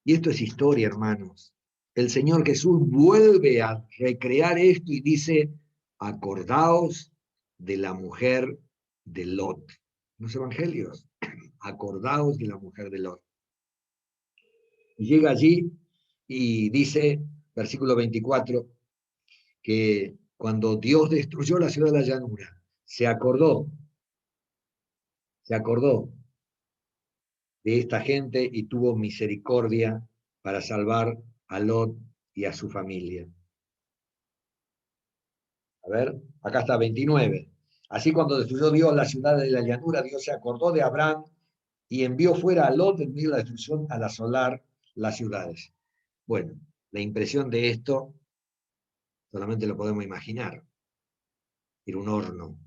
A: Y esto es historia, hermanos. El Señor Jesús vuelve a recrear esto y dice, acordaos de la mujer de Lot. Los evangelios, acordaos de la mujer de Lot. Y llega allí y dice, versículo 24, que cuando Dios destruyó la ciudad de la llanura, se acordó de esta gente y tuvo misericordia para salvar a Lot y a su familia. A ver, acá está 29. Así cuando destruyó Dios la ciudad de la llanura, Dios se acordó de Abraham y envió fuera a Lot en medio de la destrucción al asolar las ciudades. Bueno, la impresión de esto solamente lo podemos imaginar. Era un horno.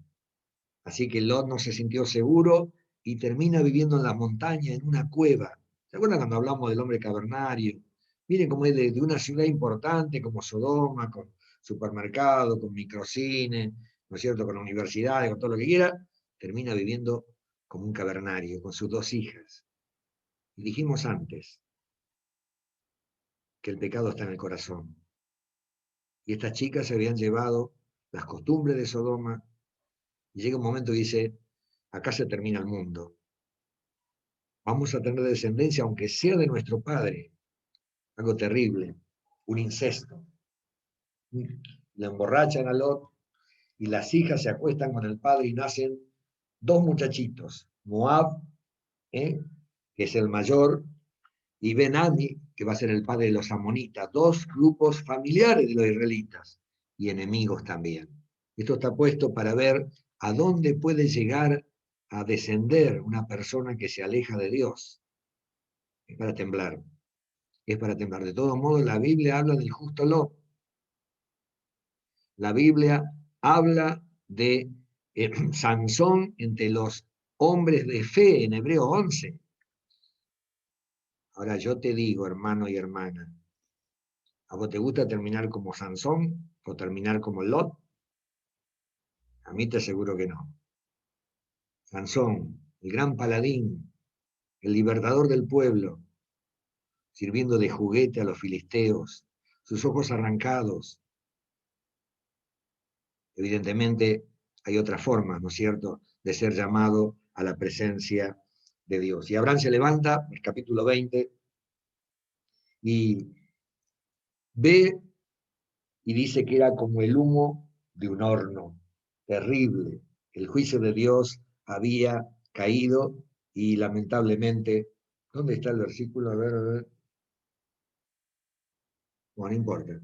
A: Así que Lot no se sintió seguro y termina viviendo en las montañas, en una cueva. ¿Se acuerdan cuando hablamos del hombre cavernario? Miren cómo es de una ciudad importante como Sodoma, con supermercado, con microcine, ¿no es cierto?, con universidades, con todo lo que quiera, termina viviendo como un cavernario, con sus dos hijas. Y dijimos antes que el pecado está en el corazón. Y estas chicas se habían llevado las costumbres de Sodoma, y llega un momento y dice, acá se termina el mundo. Vamos a tener descendencia, aunque sea de nuestro padre. Algo terrible, un incesto. La emborrachan a Lot y las hijas se acuestan con el padre y nacen dos muchachitos, Moab, que es el mayor, y Ben-Ami, que va a ser el padre de los amonitas, dos grupos familiares de los israelitas y enemigos también. Esto está puesto para ver a dónde puede llegar a descender una persona que se aleja de Dios. Es para temblar. Es para temblar. De todos modos, la Biblia habla del justo Lot. La Biblia habla de Sansón entre los hombres de fe en Hebreos 11. Ahora yo te digo, hermano y hermana, ¿a vos te gusta terminar como Sansón o terminar como Lot? A mí te aseguro que no. Sansón, el gran paladín, el libertador del pueblo, sirviendo de juguete a los filisteos, sus ojos arrancados. Evidentemente hay otras formas, ¿no es cierto?, de ser llamado a la presencia de Dios. Y Abraham se levanta, el capítulo 20, y ve y dice que era como el humo de un horno, terrible. El juicio de Dios había caído y lamentablemente, ¿dónde está el versículo? A ver. Bueno, no importa.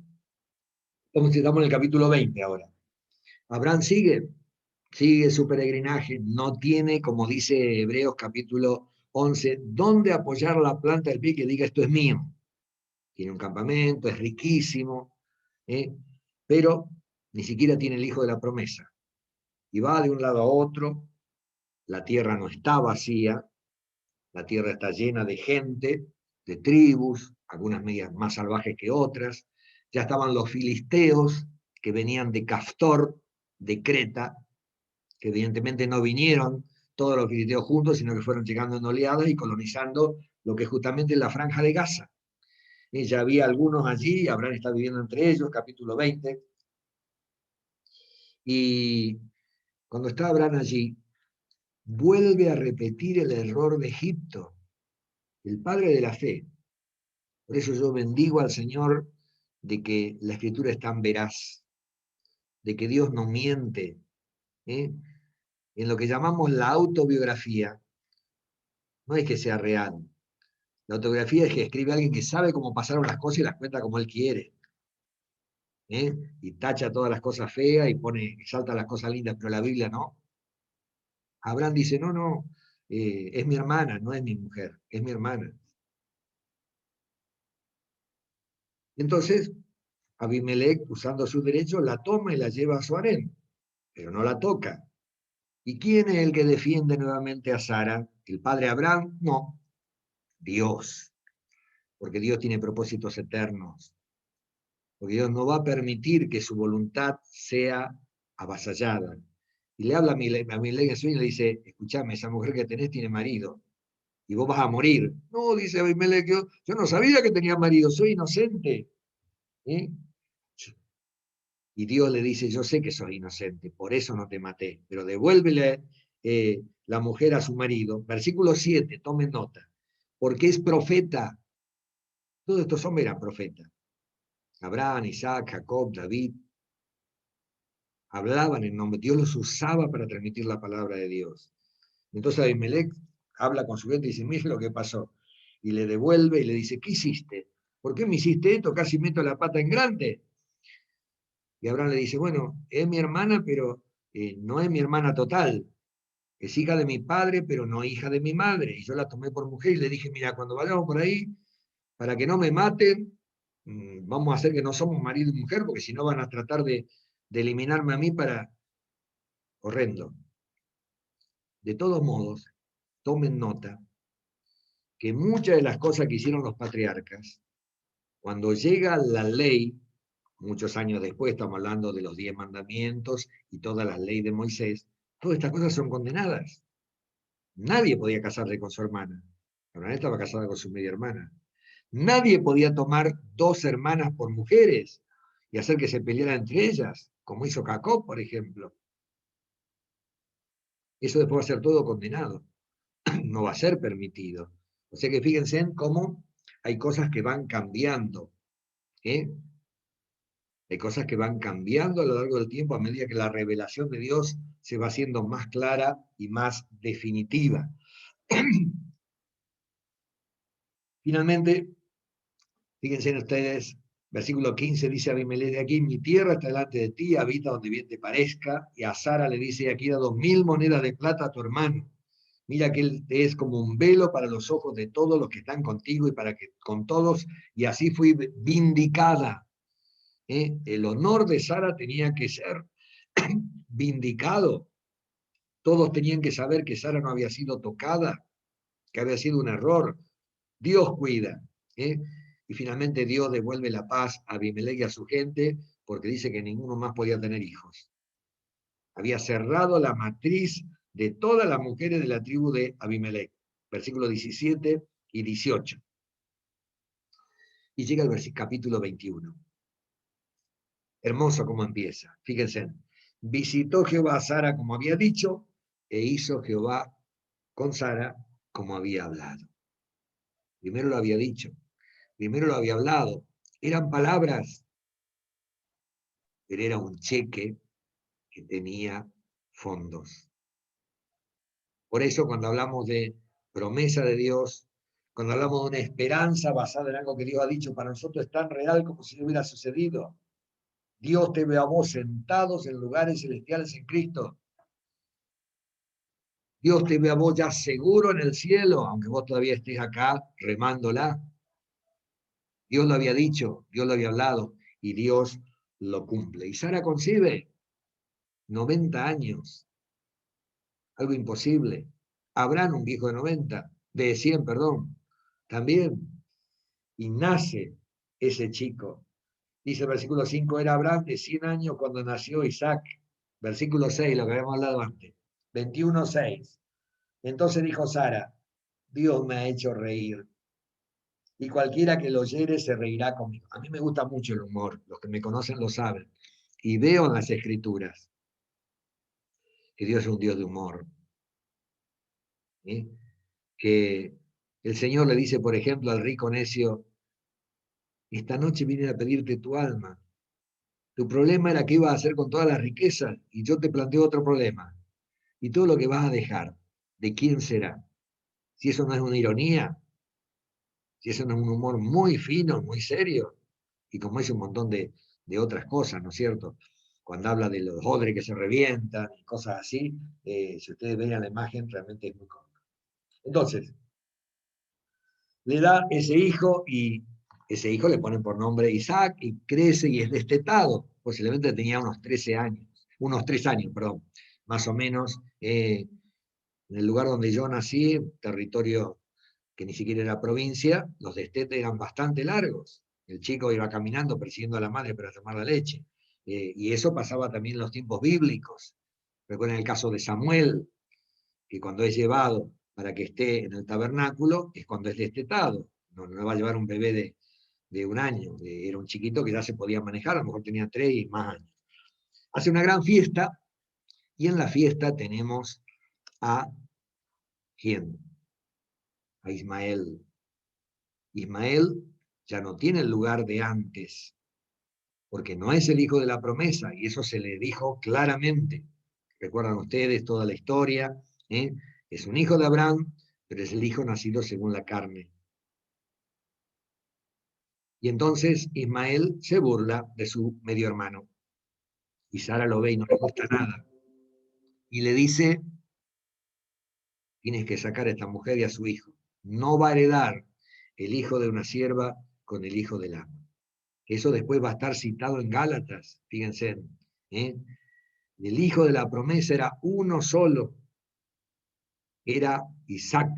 A: Estamos en el capítulo 20 ahora. Abraham sigue su peregrinaje, no tiene, como dice Hebreos capítulo 11, dónde apoyar la planta del pie que diga esto es mío. Tiene un campamento, es riquísimo, pero ni siquiera tiene el hijo de la promesa. Y va de un lado a otro, la tierra no está vacía, la tierra está llena de gente, de tribus, algunas medias más salvajes que otras. Ya estaban los filisteos que venían de Caftor, de Creta, que evidentemente no vinieron todos los filisteos juntos, sino que fueron llegando en oleadas y colonizando lo que justamente es la franja de Gaza. Ya había algunos allí, Abraham está viviendo entre ellos, capítulo 20, Y cuando está Abraham allí, vuelve a repetir el error de Egipto, el padre de la fe. Por eso yo bendigo al Señor de que la Escritura es tan veraz, de que Dios no miente. En lo que llamamos la autobiografía, no es que sea real. La autobiografía es que escribe alguien que sabe cómo pasaron las cosas y las cuenta como él quiere. Y tacha todas las cosas feas y exalta las cosas lindas, pero la Biblia no. Abraham dice, no, es mi hermana, no es mi mujer, es mi hermana. Entonces, Abimelech, usando su derecho, la toma y la lleva a su harén, pero no la toca. ¿Y quién es el que defiende nuevamente a Sara? ¿El padre Abraham? No, Dios. Porque Dios tiene propósitos eternos. Porque Dios no va a permitir que su voluntad sea avasallada. Y le habla a Abimelech en sueño y le dice, escúchame, esa mujer que tenés tiene marido, y vos vas a morir. No, dice Abimelech, yo no sabía que tenía marido, soy inocente. Y Dios le dice, yo sé que soy inocente, por eso no te maté, pero devuélvele la mujer a su marido. Versículo 7, tomen nota, porque es profeta. Todos estos hombres eran profetas. Abraham, Isaac, Jacob, David, hablaban en nombre, Dios los usaba para transmitir la palabra de Dios. Entonces Abimelech habla con su gente y dice, mire lo que pasó. Y le devuelve y le dice, ¿qué hiciste? ¿Por qué me hiciste esto? Casi meto la pata en grande. Y Abraham le dice, bueno, es mi hermana, pero no es mi hermana total. Es hija de mi padre, pero no hija de mi madre. Y yo la tomé por mujer y le dije, mira, cuando vayamos por ahí, para que no me maten, vamos a hacer que no somos marido y mujer, porque si no van a tratar de eliminarme a mí para... Horrendo. De todos modos, tomen nota que muchas de las cosas que hicieron los patriarcas, cuando llega la ley, muchos años después, estamos hablando de los 10 mandamientos y todas las leyes de Moisés, todas estas cosas son condenadas. Nadie podía casarse con su hermana. Abraham estaba casada con su media hermana. Nadie podía tomar 2 hermanas por mujeres y hacer que se pelearan entre ellas, como hizo Jacob, por ejemplo. Eso después va a ser todo condenado. No va a ser permitido. O sea que fíjense en cómo hay cosas que van cambiando. Hay cosas que van cambiando a lo largo del tiempo a medida que la revelación de Dios se va haciendo más clara y más definitiva. Finalmente, fíjense ustedes, versículo 15 dice Abimelech, de aquí mi tierra está delante de ti, habita donde bien te parezca, y a Sara le dice, aquí da 2000 monedas de plata a tu hermano. Mira que él es como un velo para los ojos de todos los que están contigo y para que con todos, y así fui vindicada. El honor de Sara tenía que ser vindicado. Todos tenían que saber que Sara no había sido tocada, que había sido un error. Dios cuida. Y finalmente Dios devuelve la paz a Abimelech y a su gente, porque dice que ninguno más podía tener hijos. Había cerrado la matriz de todas las mujeres de la tribu de Abimelech. Versículos 17 y 18. Y llega el capítulo 21. Hermoso como empieza. Fíjense. Visitó Jehová a Sara como había dicho, e hizo Jehová con Sara como había hablado. Primero lo había dicho, primero lo había hablado. Eran palabras, pero era un cheque que tenía fondos. Por eso cuando hablamos de promesa de Dios, cuando hablamos de una esperanza basada en algo que Dios ha dicho, para nosotros es tan real como si hubiera sucedido. Dios te ve a vos sentados en lugares celestiales en Cristo. Dios te ve a vos ya seguro en el cielo, aunque vos todavía estés acá remándola. Dios lo había dicho, Dios lo había hablado, y Dios lo cumple. Y Sara concibe 90 años. Algo imposible. Abraham, un viejo de 100, perdón, también. Y nace ese chico. Dice el versículo 5, era Abraham de 100 años cuando nació Isaac. Versículo 6, lo que habíamos hablado antes. 21:6. Entonces dijo Sara, Dios me ha hecho reír, y cualquiera que lo oyere se reirá conmigo. A mí me gusta mucho el humor, los que me conocen lo saben, y veo en las escrituras que Dios es un Dios de humor. ¿Sí? Que el Señor le dice, por ejemplo, al rico necio, esta noche vine a pedirte tu alma. Tu problema era qué ibas a hacer con todas las riquezas, y yo te planteo otro problema. Y todo lo que vas a dejar, ¿de quién será? Si eso no es una ironía, si eso no es un humor muy fino, muy serio, y como es un montón de otras cosas, ¿no es cierto? Cuando habla de los odres que se revientan y cosas así, si ustedes ven la imagen, realmente es muy cómico. Entonces, le da ese hijo y ese hijo le ponen por nombre Isaac y crece y es destetado. Posiblemente tenía unos 3 años, perdón, más o menos. En el lugar donde yo nací, territorio que ni siquiera era provincia, los destetes eran bastante largos. El chico iba caminando persiguiendo a la madre para tomar la leche. Y eso pasaba también en los tiempos bíblicos. Recuerden el caso de Samuel, que cuando es llevado para que esté en el tabernáculo, es cuando es destetado. No va a llevar un bebé de 1 año, era un chiquito que ya se podía manejar, a lo mejor tenía 3 y más años. Hace una gran fiesta, y en la fiesta tenemos a ¿quién? A Ismael. Ismael ya no tiene el lugar de antes, porque no es el hijo de la promesa, y eso se le dijo claramente. Recuerdan ustedes toda la historia, ¿eh? Es un hijo de Abraham, pero es el hijo nacido según la carne. Y entonces Ismael se burla de su medio hermano. Y Sara lo ve y no le gusta nada. Y le dice, tienes que sacar a esta mujer y a su hijo. No va a heredar el hijo de una sierva con el hijo del amo. Eso después va a estar citado en Gálatas, fíjense. ¿Eh? El hijo de la promesa era uno solo, era Isaac.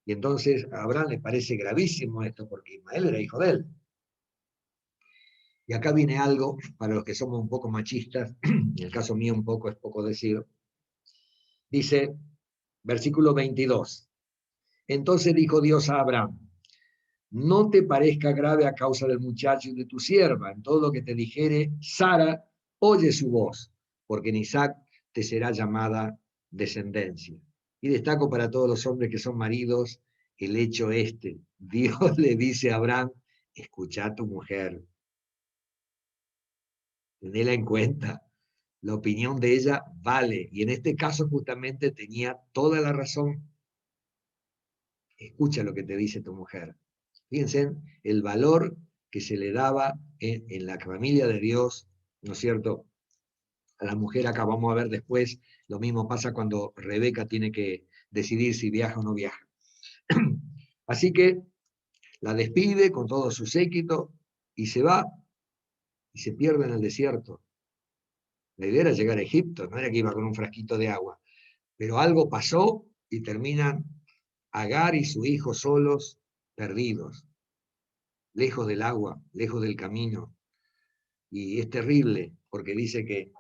A: Y entonces a Abraham le parece gravísimo esto, porque Ismael era hijo de él. Y acá viene algo, para los que somos un poco machistas, en el caso mío un poco es poco decir. Dice, versículo 22. Entonces dijo Dios a Abraham, no te parezca grave a causa del muchacho y de tu sierva. En todo lo que te dijere, Sara, oye su voz, porque en Isaac te será llamada descendencia. Y destaco para todos los hombres que son maridos el hecho este. Dios le dice a Abraham, escucha a tu mujer. Tenela en cuenta. La opinión de ella vale. Y en este caso justamente tenía toda la razón. Escucha lo que te dice tu mujer. Fíjense el valor que se le daba en la familia de Dios, ¿no es cierto? A la mujer acá vamos a ver después, lo mismo pasa cuando Rebeca tiene que decidir si viaja o no viaja. Así que la despide con todo su séquito y se va y se pierde en el desierto. La idea era llegar a Egipto, no era que iba con un frasquito de agua, pero algo pasó y terminan Agar y su hijo solos, perdidos, lejos del agua, lejos del camino. Y es terrible, porque dice que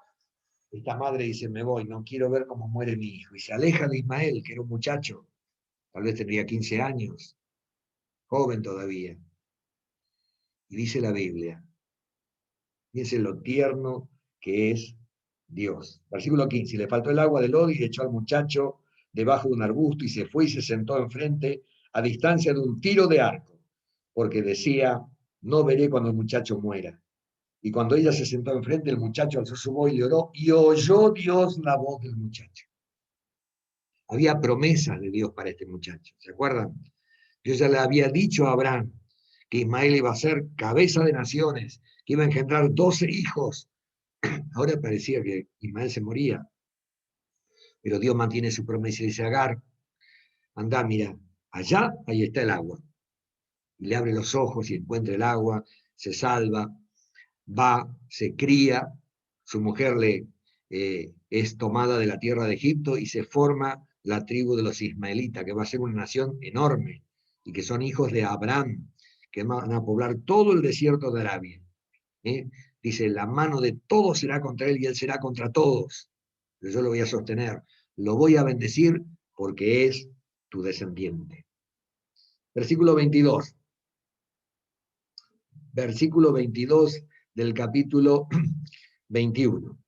A: esta madre dice, me voy, no quiero ver cómo muere mi hijo. Y se aleja de Ismael, que era un muchacho, tal vez tendría 15 años, joven todavía. Y dice la Biblia, fíjense lo tierno que es Dios. Versículo 15, le faltó el agua del lodo y echó al muchacho debajo de un arbusto y se fue y se sentó enfrente a distancia de un tiro de arco, porque decía, no veré cuando el muchacho muera. Y cuando ella se sentó enfrente, el muchacho alzó su voz y le oró, y oyó Dios la voz del muchacho. Había promesas de Dios para este muchacho, ¿se acuerdan? Dios ya le había dicho a Abraham que Ismael iba a ser cabeza de naciones, que iba a engendrar 12 hijos. Ahora parecía que Ismael se moría, pero Dios mantiene su promesa y dice, Agar, anda, mira, allá, ahí está el agua. Y le abre los ojos y encuentra el agua, se salva, va, se cría, su mujer es tomada de la tierra de Egipto y se forma la tribu de los ismaelitas, que va a ser una nación enorme, y que son hijos de Abraham, que van a poblar todo el desierto de Arabia. Dice, la mano de todos será contra él y él será contra todos, pero yo lo voy a sostener, lo voy a bendecir porque es tu descendiente. Versículo 22. Versículo 22 del capítulo 21.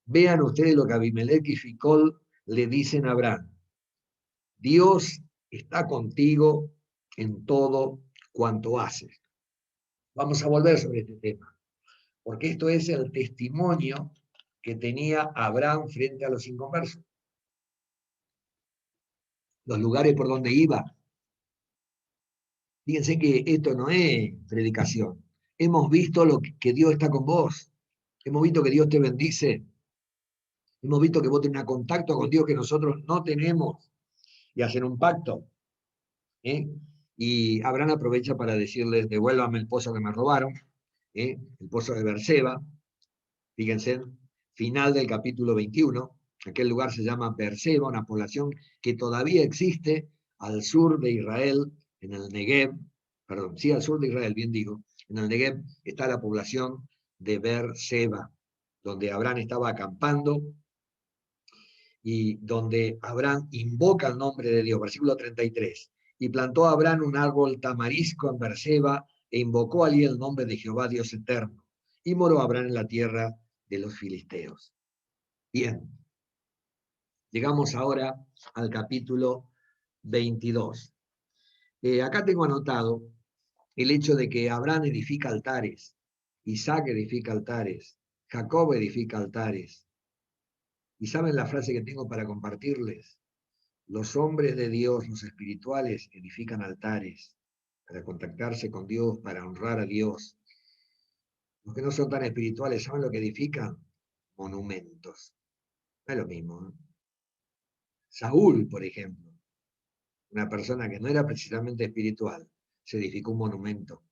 A: Vean ustedes lo que Abimelech y Ficol le dicen a Abraham. Dios está contigo en todo cuanto haces. Vamos a volver sobre este tema, porque esto es el testimonio que tenía Abraham frente a los inconversos. Los lugares por donde iba. Fíjense que esto no es predicación. Hemos visto que Dios está con vos. Hemos visto que Dios te bendice. Hemos visto que vos tenés un contacto con Dios que nosotros no tenemos. Y hacen un pacto. Y Abraham aprovecha para decirles, devuélvame el pozo que me robaron. El pozo de Berseba. Fíjense, final del capítulo 21. Aquel lugar se llama Berseba, una población que todavía existe al sur de Israel, en el Negev, perdón, sí, al sur de Israel, bien digo, en el Negev está la población de Berseba, donde Abraham estaba acampando y donde Abraham invoca el nombre de Dios, versículo 33. Y plantó Abraham un árbol tamarisco en Berseba e invocó allí el nombre de Jehová Dios eterno. Y moró Abraham en la tierra de los filisteos. Bien, llegamos ahora al capítulo 22. Acá tengo anotado el hecho de que Abraham edifica altares, Isaac edifica altares, Jacob edifica altares. ¿Y saben la frase que tengo para compartirles? Los hombres de Dios, los espirituales, edifican altares para contactarse con Dios, para honrar a Dios. Los que no son tan espirituales, ¿saben lo que edifican? Monumentos. No es lo mismo, ¿no? Saúl, por ejemplo, una persona que no era precisamente espiritual, se edificó un monumento.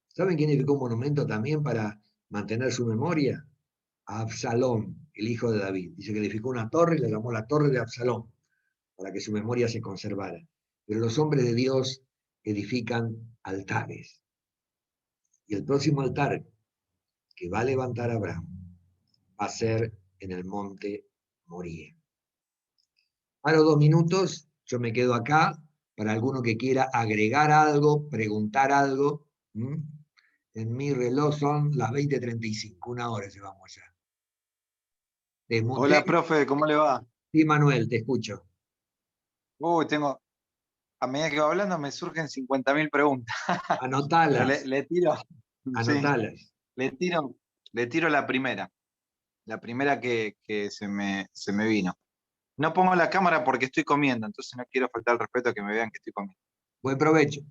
A: ¿Saben quién edificó un monumento también para mantener su memoria? A Absalón, el hijo de David. Dice que edificó una torre y le llamó la torre de Absalón, para que su memoria se conservara. Pero los hombres de Dios edifican altares. Y el próximo altar que va a levantar Abraham va a ser en el monte Moría. Paro 2 minutos, yo me quedo acá, para alguno que quiera agregar algo, preguntar algo. En mi reloj son las 20:35, 1 hora llevamos ya. Desmuté.
F: Hola, profe, ¿cómo le va?
A: Sí, Manuel, te escucho.
F: A medida que va hablando me surgen 50.000 preguntas.
A: Anotalas.
F: Le tiro,
A: Anotalas.
F: sí, le tiro la primera que se me vino. No pongo la cámara porque estoy comiendo, entonces no quiero faltar el respeto a que me vean que estoy comiendo.
A: Buen provecho.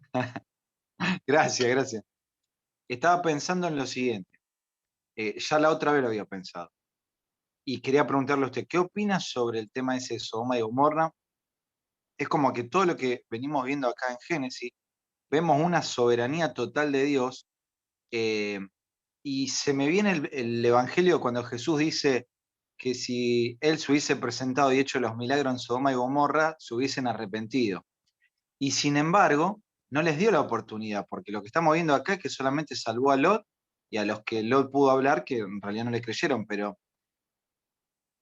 F: Gracias. Estaba pensando en lo siguiente. Ya la otra vez lo había pensado. Y quería preguntarle a usted, ¿qué opina sobre el tema ese de Sodoma y Gomorra? Es como que todo lo que venimos viendo acá en Génesis, vemos una soberanía total de Dios, y se me viene el Evangelio cuando Jesús dice que si Él se hubiese presentado y hecho los milagros en Sodoma y Gomorra, se hubiesen arrepentido. Y sin embargo, no les dio la oportunidad, porque lo que estamos viendo acá es que solamente salvó a Lot y a los que Lot pudo hablar, que en realidad no le creyeron, pero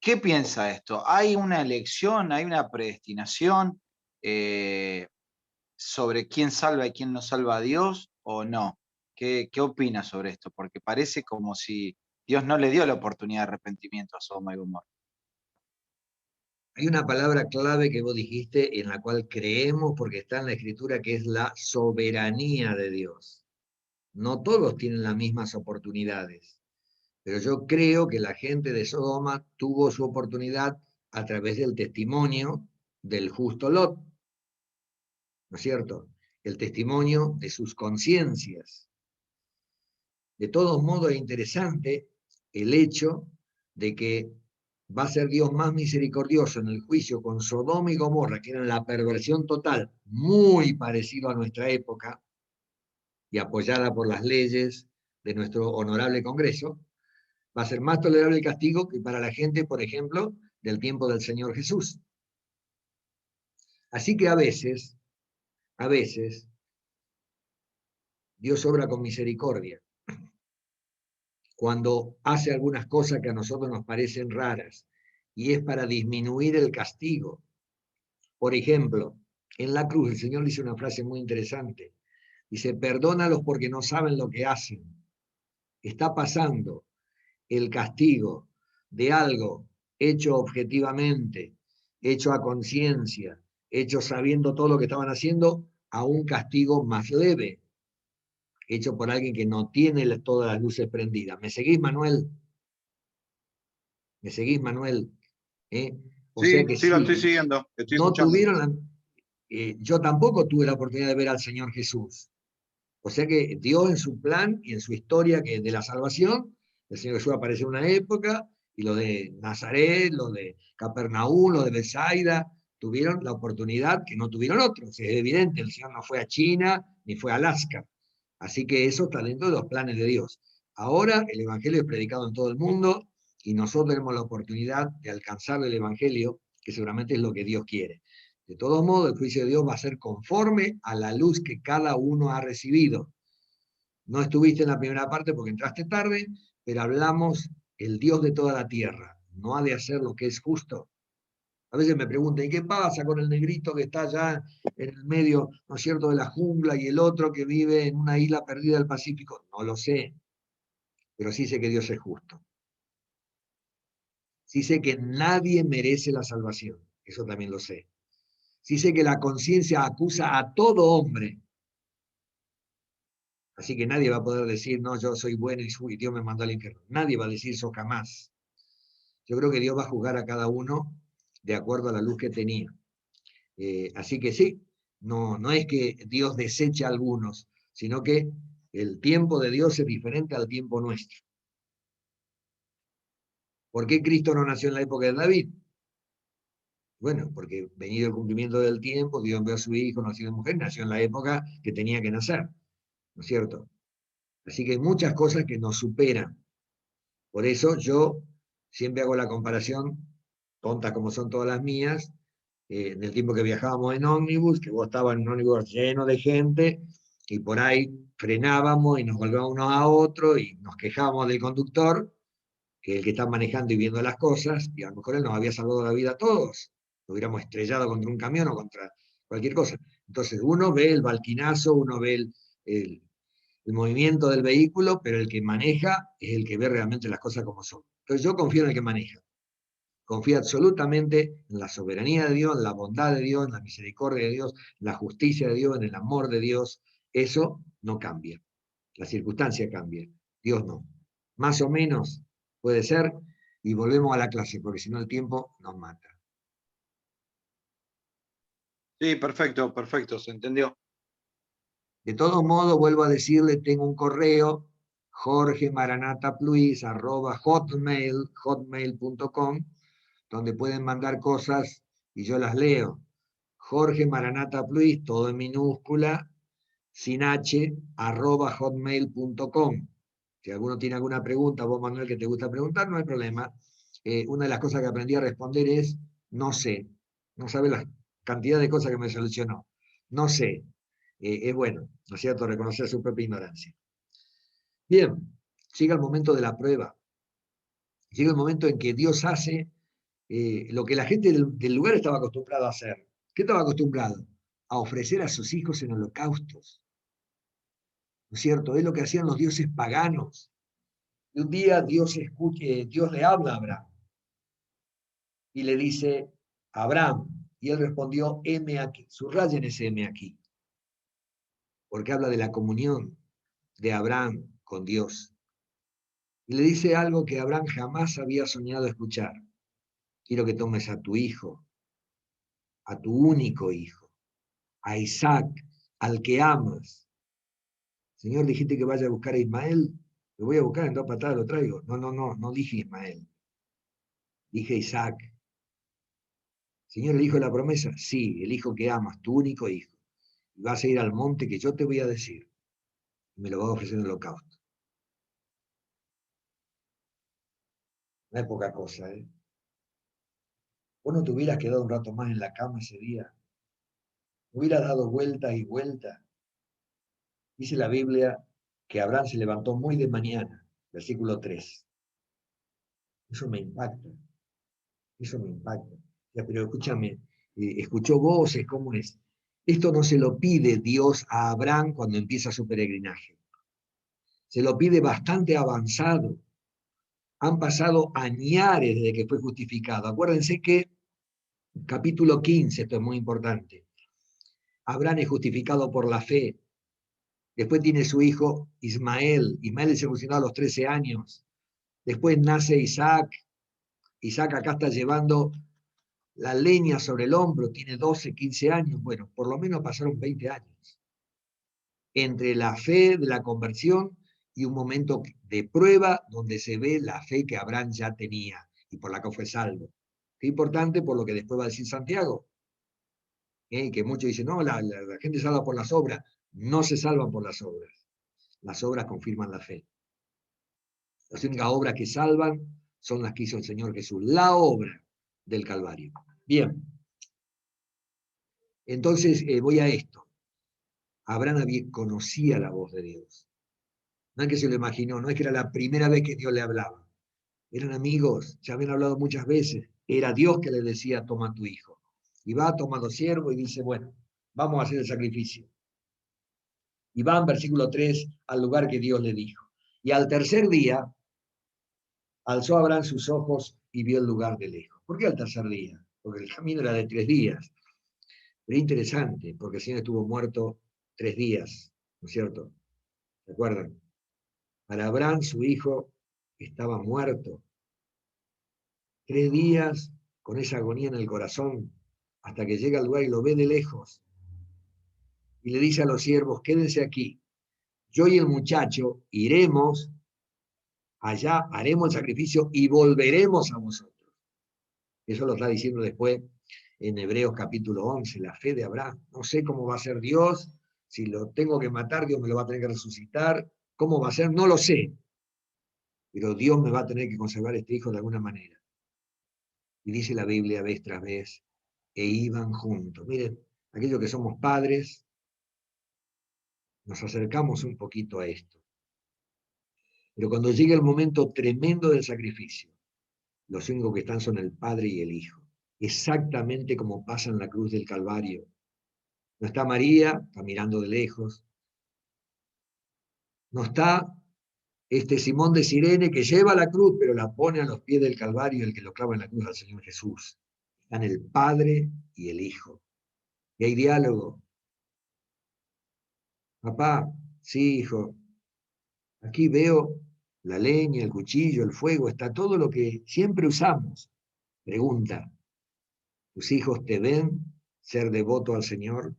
F: ¿qué piensa esto? ¿Hay una elección, hay una predestinación sobre quién salva y quién no salva a Dios o no? ¿Qué opina sobre esto? Porque parece como si Dios no le dio la oportunidad de arrepentimiento a Sodoma y Gomorra.
A: Hay una palabra clave que vos dijiste en la cual creemos porque está en la Escritura, que es la soberanía de Dios. No todos tienen las mismas oportunidades, pero yo creo que la gente de Sodoma tuvo su oportunidad a través del testimonio del justo Lot, ¿no es cierto? El testimonio de sus conciencias. De todos modos es interesante el hecho de que va a ser Dios más misericordioso en el juicio con Sodoma y Gomorra, que eran la perversión total, muy parecido a nuestra época, y apoyada por las leyes de nuestro honorable Congreso. Va a ser más tolerable el castigo que para la gente, por ejemplo, del tiempo del Señor Jesús. Así que a veces, Dios obra con misericordia cuando hace algunas cosas que a nosotros nos parecen raras, y es para disminuir el castigo. Por ejemplo, en la cruz el Señor dice una frase muy interesante. Dice, perdónalos porque no saben lo que hacen. Está pasando el castigo de algo hecho objetivamente, hecho a conciencia, hecho sabiendo todo lo que estaban haciendo, a un castigo más leve, hecho por alguien que no tiene todas las luces prendidas. ¿Me seguís, Manuel? ¿Me seguís, Manuel? O
F: Sí,
A: sea que
F: sí, lo
A: sí,
F: estoy siguiendo, estoy
A: no
F: escuchando.
A: tuvieron yo tampoco tuve la oportunidad de ver al Señor Jesús. O sea que Dios en su plan y en su historia de la salvación, el Señor Jesús aparece en una época, y lo de Nazaret, lo de Capernaum, lo de Bethsaida, tuvieron la oportunidad que no tuvieron otros. Es evidente, el Señor no fue a China ni fue a Alaska. Así que eso está dentro de los planes de Dios. Ahora el Evangelio es predicado en todo el mundo y nosotros tenemos la oportunidad de alcanzar el Evangelio, que seguramente es lo que Dios quiere. De todos modos, el juicio de Dios va a ser conforme a la luz que cada uno ha recibido. No estuviste en la primera parte porque entraste tarde, pero hablamos el Dios de toda la tierra. No ha de hacer lo que es justo. A veces me preguntan, ¿y qué pasa con el negrito que está allá en el medio, ¿no es cierto?, de la jungla, y el otro que vive en una isla perdida del Pacífico? No lo sé, pero sí sé que Dios es justo. Sí sé que nadie merece la salvación, eso también lo sé. Sí sé que la conciencia acusa a todo hombre. Así que nadie va a poder decir, no, yo soy bueno y Dios me mandó al infierno. Nadie va a decir eso jamás. Yo creo que Dios va a juzgar a cada uno de acuerdo a la luz que tenía. Así que sí, no es que Dios deseche a algunos, sino que el tiempo de Dios es diferente al tiempo nuestro. ¿Por qué Cristo no nació en la época de David? Bueno, porque venido el cumplimiento del tiempo, Dios envió a su hijo, nacido de mujer, nació en la época que tenía que nacer, ¿no es cierto? Así que hay muchas cosas que nos superan. Por eso yo siempre hago la comparación, tontas como son todas las mías, en el tiempo que viajábamos en ómnibus, que vos estabas en un ómnibus lleno de gente, y por ahí frenábamos y nos volvíamos unos a otros y nos quejábamos del conductor, que es el que está manejando y viendo las cosas, y a lo mejor él nos había salvado la vida a todos, lo hubiéramos estrellado contra un camión o contra cualquier cosa. Entonces uno ve el balquinazo, uno ve el movimiento del vehículo, pero el que maneja es el que ve realmente las cosas como son. Entonces yo confío en el que maneja. Confío absolutamente en la soberanía de Dios, en la bondad de Dios, en la misericordia de Dios, en la justicia de Dios, en el amor de Dios. Eso no cambia. La circunstancia cambia. Dios no. Más o menos puede ser, y volvemos a la clase, porque si no el tiempo nos mata.
F: Sí, perfecto, perfecto, se entendió.
A: De todos modos, vuelvo a decirle, tengo un correo, jorgemaranatapluis@hotmail.com, donde pueden mandar cosas y yo las leo. jorgemaranatapluis, todo en minúscula, sin h, @hotmail.com. Si alguno tiene alguna pregunta, vos, Manuel, que te gusta preguntar, no hay problema. Una de las cosas que aprendí a responder es, no sé. No sabe la cantidad de cosas que me solucionó. No sé. Es bueno, ¿no es cierto?, reconocer su propia ignorancia. Bien, llega el momento de la prueba. Llega el momento en que Dios hace lo que la gente del lugar estaba acostumbrada a hacer. ¿Qué estaba acostumbrado? A ofrecer a sus hijos en holocaustos. ¿No es cierto? Es lo que hacían los dioses paganos. Y un día Dios le habla a Abraham y le dice, Abraham, y él respondió, heme aquí. Subrayen ese heme aquí, porque habla de la comunión de Abraham con Dios. Y le dice algo que Abraham jamás había soñado escuchar. Quiero que tomes a tu hijo, a tu único hijo, a Isaac, al que amas. Señor, dijiste que vaya a buscar a Ismael. Lo voy a buscar, en 2 patadas lo traigo. No dije Ismael. Dije Isaac. Señor, ¿el hijo de la promesa? Sí, el hijo que amas, tu único hijo. Y vas a ir al monte que yo te voy a decir. Y me lo vas a ofrecer en el holocausto. No es poca cosa, ¿eh? Vos no te hubieras quedado un rato más en la cama ese día. Hubieras dado vueltas y vueltas. Dice la Biblia que Abraham se levantó muy de mañana, versículo 3. Eso me impacta. Eso me impacta. Ya, pero escúchame, escuchó voces, ¿cómo es? Esto no se lo pide Dios a Abraham cuando empieza su peregrinaje. Se lo pide bastante avanzado. Han pasado añares desde que fue justificado. Acuérdense que, capítulo 15, esto es muy importante, Abraham es justificado por la fe. Después tiene su hijo Ismael. Ismael es circuncidado a los 13 años. Después nace Isaac. Isaac acá está llevando la leña sobre el hombro, tiene 12, 15 años. Bueno, por lo menos pasaron 20 años. Entre la fe de la conversión y un momento de prueba donde se ve la fe que Abraham ya tenía y por la que fue salvo. Qué importante por lo que después va a decir Santiago. Que muchos dicen, no, la gente salva por las obras. No se salvan por las obras. Las obras confirman la fe. Las únicas obras que salvan son las que hizo el Señor Jesús, la obra del Calvario. Bien. Entonces voy a esto. Abraham conocía la voz de Dios. No es que se lo imaginó, no es que era la primera vez que Dios le hablaba. Eran amigos, ya habían hablado muchas veces. Era Dios que le decía, toma tu hijo. Y va tomando siervo y dice, bueno, vamos a hacer el sacrificio. Y va en versículo 3 al lugar que Dios le dijo. Y al tercer día, alzó Abraham sus ojos y vio el lugar de lejos. ¿Por qué al tercer día? Porque el camino era de 3 días. Pero interesante, porque el Señor estuvo muerto 3 días, ¿no es cierto? ¿Se acuerdan? Para Abraham, su hijo, estaba muerto. 3 días con esa agonía en el corazón, hasta que llega al lugar y lo ve de lejos. Y le dice a los siervos, quédense aquí. Yo y el muchacho iremos allá, haremos el sacrificio y volveremos a vosotros. Eso lo está diciendo después en Hebreos capítulo 11, la fe de Abraham. No sé cómo va a ser Dios, si lo tengo que matar, Dios me lo va a tener que resucitar. ¿Cómo va a ser? No lo sé. Pero Dios me va a tener que conservar este hijo de alguna manera. Y dice la Biblia vez tras vez, e iban juntos. Miren, aquellos que somos padres, nos acercamos un poquito a esto. Pero cuando llega el momento tremendo del sacrificio, los únicos que están son el Padre y el Hijo. Exactamente como pasa en la cruz del Calvario. No está María, está mirando de lejos. No está Simón de Cirene que lleva la cruz, pero la pone a los pies del Calvario, el que lo clava en la cruz al Señor Jesús. Están el Padre y el Hijo. Y hay diálogo. Papá, sí, hijo, aquí veo la leña, el cuchillo, el fuego, está todo lo que siempre usamos. Pregunta, ¿tus hijos te ven ser devoto al Señor?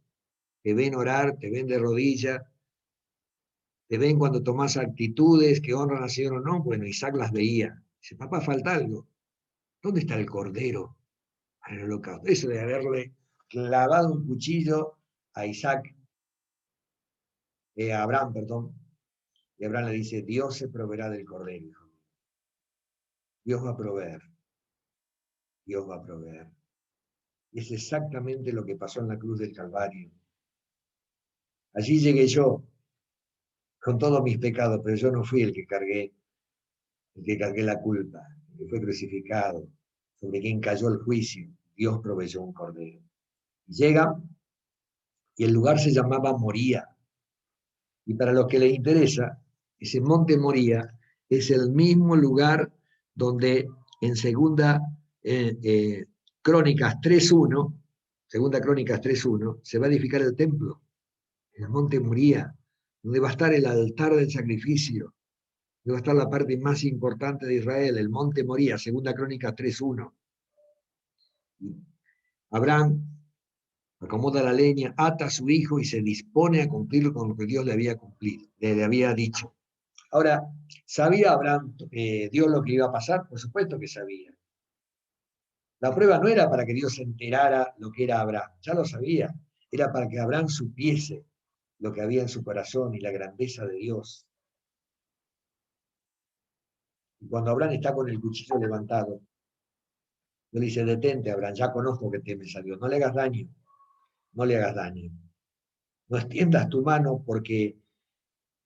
A: ¿Te ven orar? ¿Te ven de rodillas? ¿Te ven cuando tomás actitudes que honran al Señor o no? Bueno, Isaac las veía. Dice, papá, falta algo. ¿Dónde está el cordero para el holocausto? Eso de haberle clavado un cuchillo a Isaac, a Abraham, perdón. Y Abraham le dice, Dios se proveerá del cordero, hijo mío. Dios va a proveer. Dios va a proveer. Y es exactamente lo que pasó en la cruz del Calvario. Allí llegué yo, con todos mis pecados, pero yo no fui el que cargué la culpa, el que fue crucificado, sobre quien cayó el juicio. Dios proveyó un cordero. Y llega, y el lugar se llamaba Moría. Y para los que les interesa, ese monte Moría es el mismo lugar donde en segunda Crónicas 3.1, segunda Crónicas 3.1, se va a edificar el templo, en el monte Moría, donde va a estar el altar del sacrificio, donde va a estar la parte más importante de Israel, el monte Moría, segunda Crónicas 3.1. Abraham acomoda la leña, ata a su hijo y se dispone a cumplir con lo que Dios le había dicho. Ahora, ¿sabía Abraham Dios lo que iba a pasar? Por supuesto que sabía. La prueba no era para que Dios se enterara lo que era Abraham, ya lo sabía. Era para que Abraham supiese lo que había en su corazón y la grandeza de Dios. Y cuando Abraham está con el cuchillo levantado, Dios le dice, detente Abraham, ya conozco que temes a Dios, no le hagas daño, no le hagas daño. No extiendas tu mano porque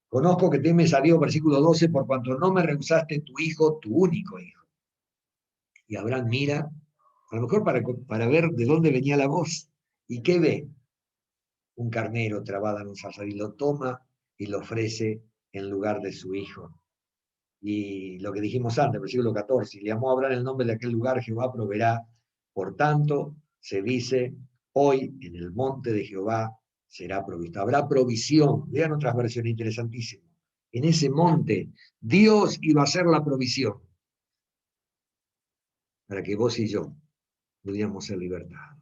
A: conozco que temes a Dios, versículo 12, por cuanto no me rehusaste tu hijo, tu único hijo. Y Abraham mira, a lo mejor para ver de dónde venía la voz. ¿Y qué ve? Un carnero trabado en un zarzal y lo toma y lo ofrece en lugar de su hijo. Y lo que dijimos antes, versículo 14, y le llamó a Abraham el nombre de aquel lugar, Jehová proveerá. Por tanto, se dice, hoy en el monte de Jehová será provisto. Habrá provisión. Vean otras versiones interesantísimas. En ese monte, Dios iba a hacer la provisión para que vos y yo pudiéramos ser libertados.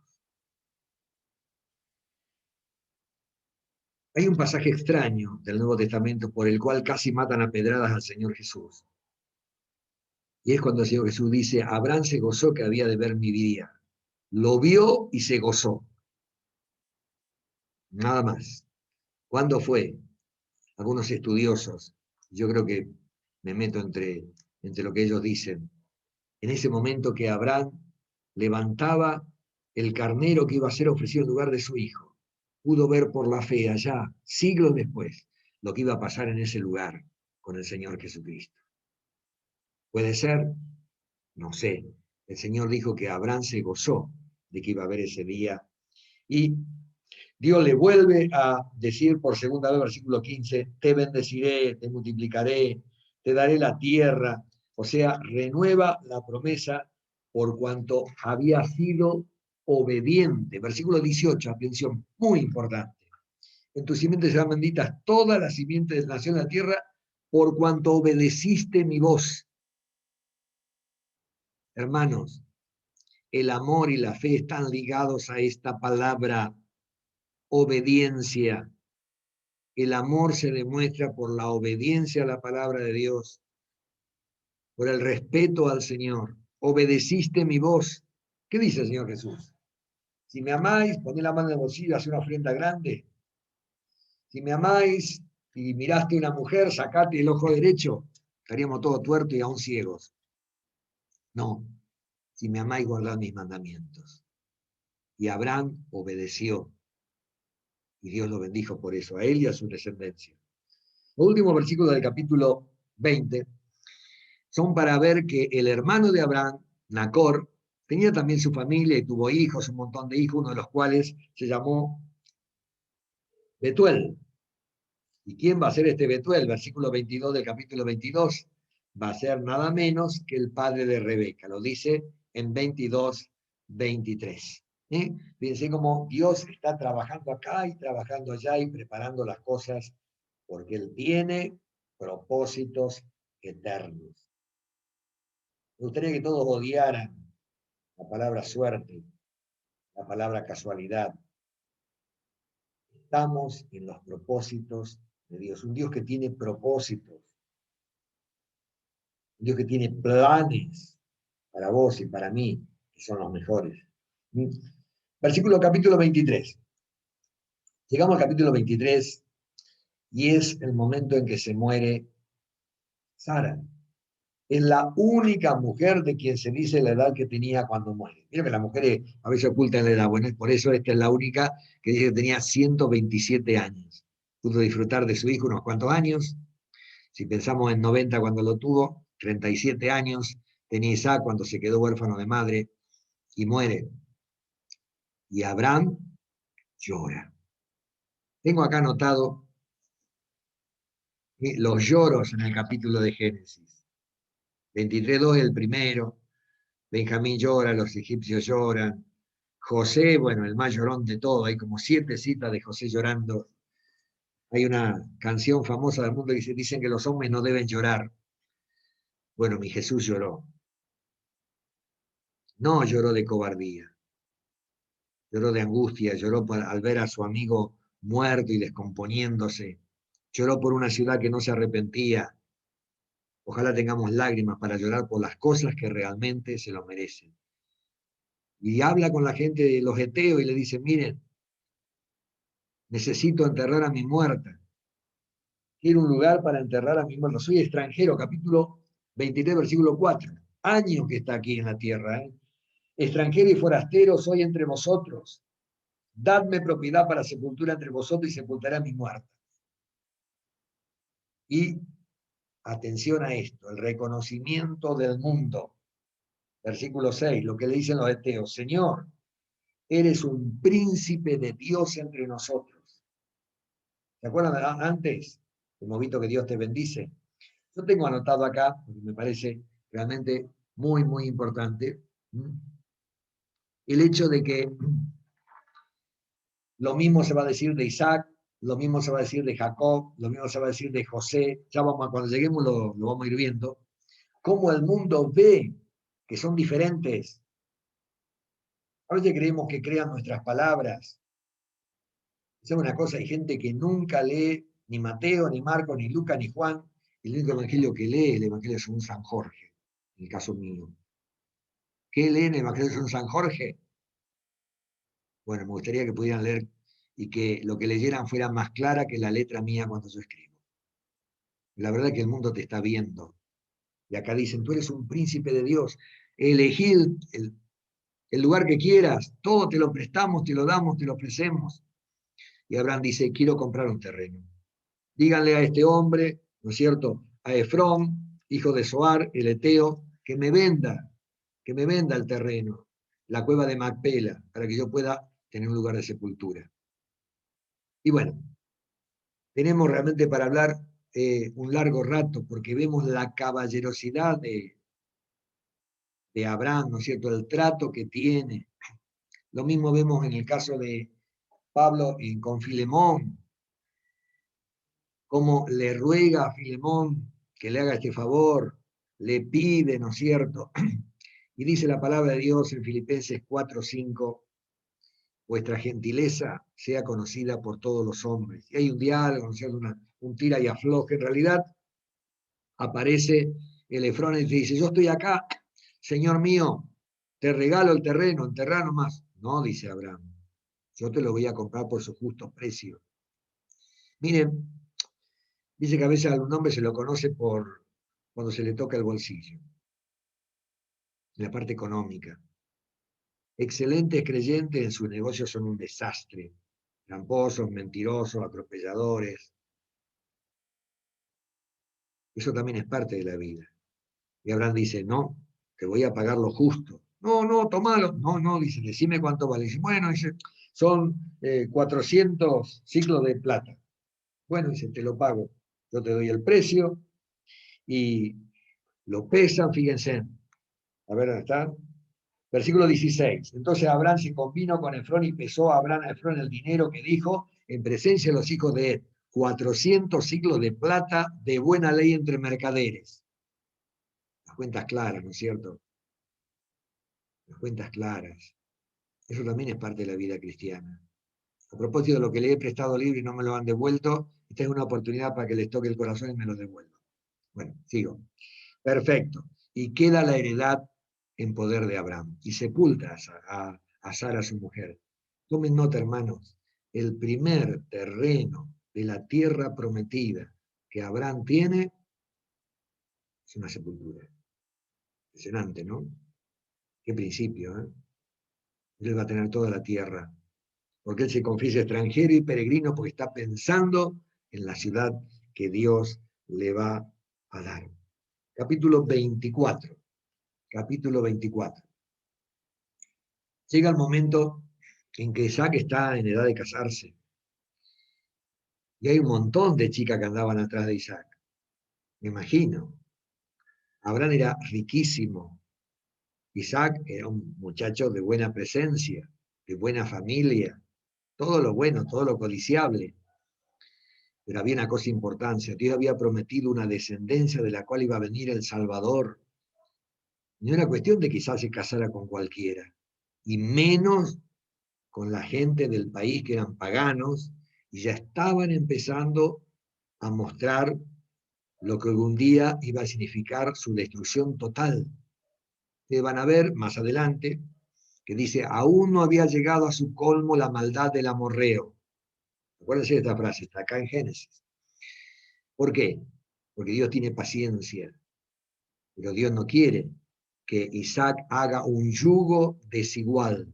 A: Hay un pasaje extraño del Nuevo Testamento por el cual casi matan a pedradas al Señor Jesús. Y es cuando el Señor Jesús dice, Abraham se gozó que había de ver mi día. Lo vio y se gozó. Nada más. ¿Cuándo fue? Algunos estudiosos, yo creo que me meto entre lo que ellos dicen, en ese momento que Abraham levantaba el carnero que iba a ser ofrecido en lugar de su hijo, pudo ver por la fe allá, siglos después, lo que iba a pasar en ese lugar con el Señor Jesucristo. ¿Puede ser? No sé. El Señor dijo que Abraham se gozó de que iba a haber ese día. Y Dios le vuelve a decir por segunda vez, versículo 15, te bendeciré, te multiplicaré, te daré la tierra. O sea, renueva la promesa por cuanto había sido obediente. Versículo 18, atención, muy importante. En tu simiente serán benditas todas las simientes de la nación de la tierra por cuanto obedeciste mi voz. Hermanos, el amor y la fe están ligados a esta palabra obediencia. El amor se demuestra por la obediencia a la palabra de Dios, por el respeto al Señor. Obedeciste mi voz. ¿Qué dice el Señor Jesús? Si me amáis, poned la mano en el bolsillo y haced una ofrenda grande. Si me amáis y miraste a una mujer, sacate el ojo derecho. Estaríamos todos tuertos y aún ciegos. No. Si me amáis, guardad mis mandamientos. Y Abraham obedeció. Y Dios lo bendijo por eso, a él y a su descendencia. Los últimos versículos del capítulo 20 son para ver que el hermano de Abraham, Nacor, tenía también su familia y tuvo hijos, un montón de hijos, uno de los cuales se llamó Betuel. ¿Y quién va a ser este Betuel? Versículo 22 del capítulo 22. Va a ser nada menos que el padre de Rebeca. Lo dice en 22, 23. Fíjense cómo Dios está trabajando acá y trabajando allá y preparando las cosas porque Él tiene propósitos eternos. Me gustaría que todos odiaran la palabra suerte, la palabra casualidad. Estamos en los propósitos de Dios. Un Dios que tiene propósitos. Un Dios que tiene planes para vos y para mí, que son los mejores. Versículo capítulo 23. Llegamos al capítulo 23 y es el momento en que se muere Sara. Es la única mujer de quien se dice la edad que tenía cuando muere. Mira que las mujeres a veces ocultan la edad. Bueno, por eso esta es la única que dice que tenía 127 años. Pudo disfrutar de su hijo unos cuantos años. Si pensamos en 90 cuando lo tuvo, 37 años. Tenía Isaac cuando se quedó huérfano de madre y muere. Y Abraham llora. Tengo acá anotado los lloros en el capítulo de Génesis. 23:2 es el primero. Benjamín llora, los egipcios lloran. José, bueno, el más llorón de todo. Hay como 7 citas de José llorando. Hay una canción famosa del mundo que dicen que los hombres no deben llorar. Bueno, mi Jesús lloró. No lloró de cobardía. Lloró de angustia, lloró al ver a su amigo muerto y descomponiéndose. Lloró por una ciudad que no se arrepentía. Ojalá tengamos lágrimas para llorar por las cosas que realmente se lo merecen. Y habla con la gente de los heteos y le dice, miren, necesito enterrar a mi muerta. Quiero un lugar para enterrar a mi muerta. Soy extranjero, capítulo 23, versículo 4. Años que está aquí en la tierra. Extranjero y forastero soy entre vosotros. Dadme propiedad para sepultura entre vosotros y sepultaré a mi muerta. Y atención a esto, el reconocimiento del mundo. Versículo 6, lo que le dicen los heteos. Señor, eres un príncipe de Dios entre nosotros. ¿Se acuerdan antes? Hemos visto que Dios te bendice. Yo tengo anotado acá, porque me parece realmente muy, muy importante, el hecho de que lo mismo se va a decir de Isaac, lo mismo se va a decir de Jacob, lo mismo se va a decir de José, ya vamos, cuando lleguemos lo vamos a ir viendo, cómo el mundo ve que son diferentes. A veces creemos que crean nuestras palabras. ¿Sabe una cosa? Hay gente que nunca lee ni Mateo, ni Marcos, ni Lucas, ni Juan. El único evangelio que lee, el evangelio según San Jorge, en el caso mío. ¿Qué leen el evangelio según San Jorge? Bueno, me gustaría que pudieran leer y que lo que leyeran fuera más clara que la letra mía cuando yo escribo. La verdad es que el mundo te está viendo. Y acá dicen, tú eres un príncipe de Dios, elegí el lugar que quieras, todo te lo prestamos, te lo damos, te lo ofrecemos. Y Abraham dice, quiero comprar un terreno. Díganle a este hombre, ¿no es cierto?, a Efrón, hijo de Zoar, el Eteo, que me venda el terreno, la cueva de Macpela, para que yo pueda tener un lugar de sepultura. Y bueno, tenemos realmente para hablar un largo rato, porque vemos la caballerosidad de Abraham, ¿no es cierto?, el trato que tiene. Lo mismo vemos en el caso de Pablo con Filemón, cómo le ruega a Filemón que le haga este favor, le pide, ¿no es cierto? Y dice la palabra de Dios en Filipenses 4:5, vuestra gentileza sea conocida por todos los hombres. Y hay un diálogo, ¿no es cierto?, un tira y afloje. En realidad aparece el Efrón y dice, yo estoy acá, Señor mío, te regalo el terreno, enterrá nomás. No, dice Abraham, yo te lo voy a comprar por su justo precio. Miren, dice que a veces a un hombre se lo conoce por cuando se le toca el bolsillo, en la parte económica. Excelentes creyentes en sus negocios son un desastre, tramposos, mentirosos, atropelladores. Eso también es parte de la vida. Y Abraham dice, no, te voy a pagar lo justo. No, tomalo. No, dice, decime cuánto vale. Dice, bueno, dice, son 400 ciclos de plata. Bueno, dice, te lo pago. Yo te doy el precio y lo pesan, fíjense. A ver, ¿dónde está? Versículo 16. Entonces Abraham se convino con Efrón y pesó a Abraham a Efrón el dinero que dijo en presencia de los hijos de él. 400 ciclos de plata de buena ley entre mercaderes. Las cuentas claras, ¿no es cierto? Las cuentas claras. Eso también es parte de la vida cristiana. A propósito de lo que le he prestado libre y no me lo han devuelto, esta es una oportunidad para que les toque el corazón y me lo devuelvan. Bueno, sigo. Perfecto. Y queda la heredad en poder de Abraham. Y sepulta a Sara, su mujer. Tomen nota, hermanos. El primer terreno de la tierra prometida que Abraham tiene es una sepultura. Impresionante, ¿no? Qué principio, ¿eh? Él va a tener toda la tierra. Porque él se confiesa extranjero y peregrino porque está pensando en la ciudad que Dios le va a dar. Capítulo 24. Capítulo 24. Llega el momento en que Isaac está en edad de casarse. Y hay un montón de chicas que andaban atrás de Isaac. Me imagino. Abraham era riquísimo. Isaac era un muchacho de buena presencia, de buena familia. Todo lo bueno, todo lo codiciable. Pero había una cosa importante. Dios había prometido una descendencia de la cual iba a venir el Salvador. No era cuestión de que Isaac se casara con cualquiera. Y menos con la gente del país que eran paganos y ya estaban empezando a mostrar lo que algún día iba a significar su destrucción total. Ustedes van a ver más adelante que dice, aún no había llegado a su colmo la maldad del amorreo. Acuérdense de esta frase, está acá en Génesis. ¿Por qué? Porque Dios tiene paciencia, pero Dios no quiere que Isaac haga un yugo desigual.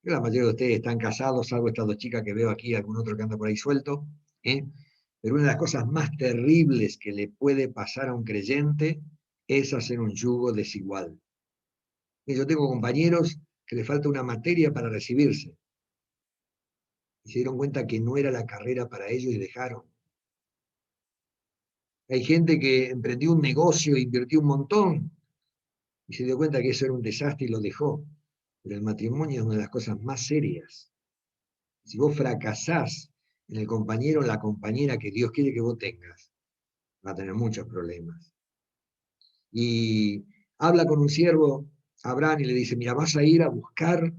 A: La mayoría de ustedes están casados, salvo estas dos chicas que veo aquí, algún otro que anda por ahí suelto. Pero una de las cosas más terribles que le puede pasar a un creyente es hacer un yugo desigual. Y yo tengo compañeros que le falta una materia para recibirse. Y se dieron cuenta que no era la carrera para ellos y dejaron. Hay gente que emprendió un negocio, invirtió un montón, y se dio cuenta que eso era un desastre y lo dejó. Pero el matrimonio es una de las cosas más serias. Si vos fracasás en el compañero o la compañera que Dios quiere que vos tengas, va a tener muchos problemas. Y habla con un siervo, Abraham, y le dice, mira, vas a ir a buscar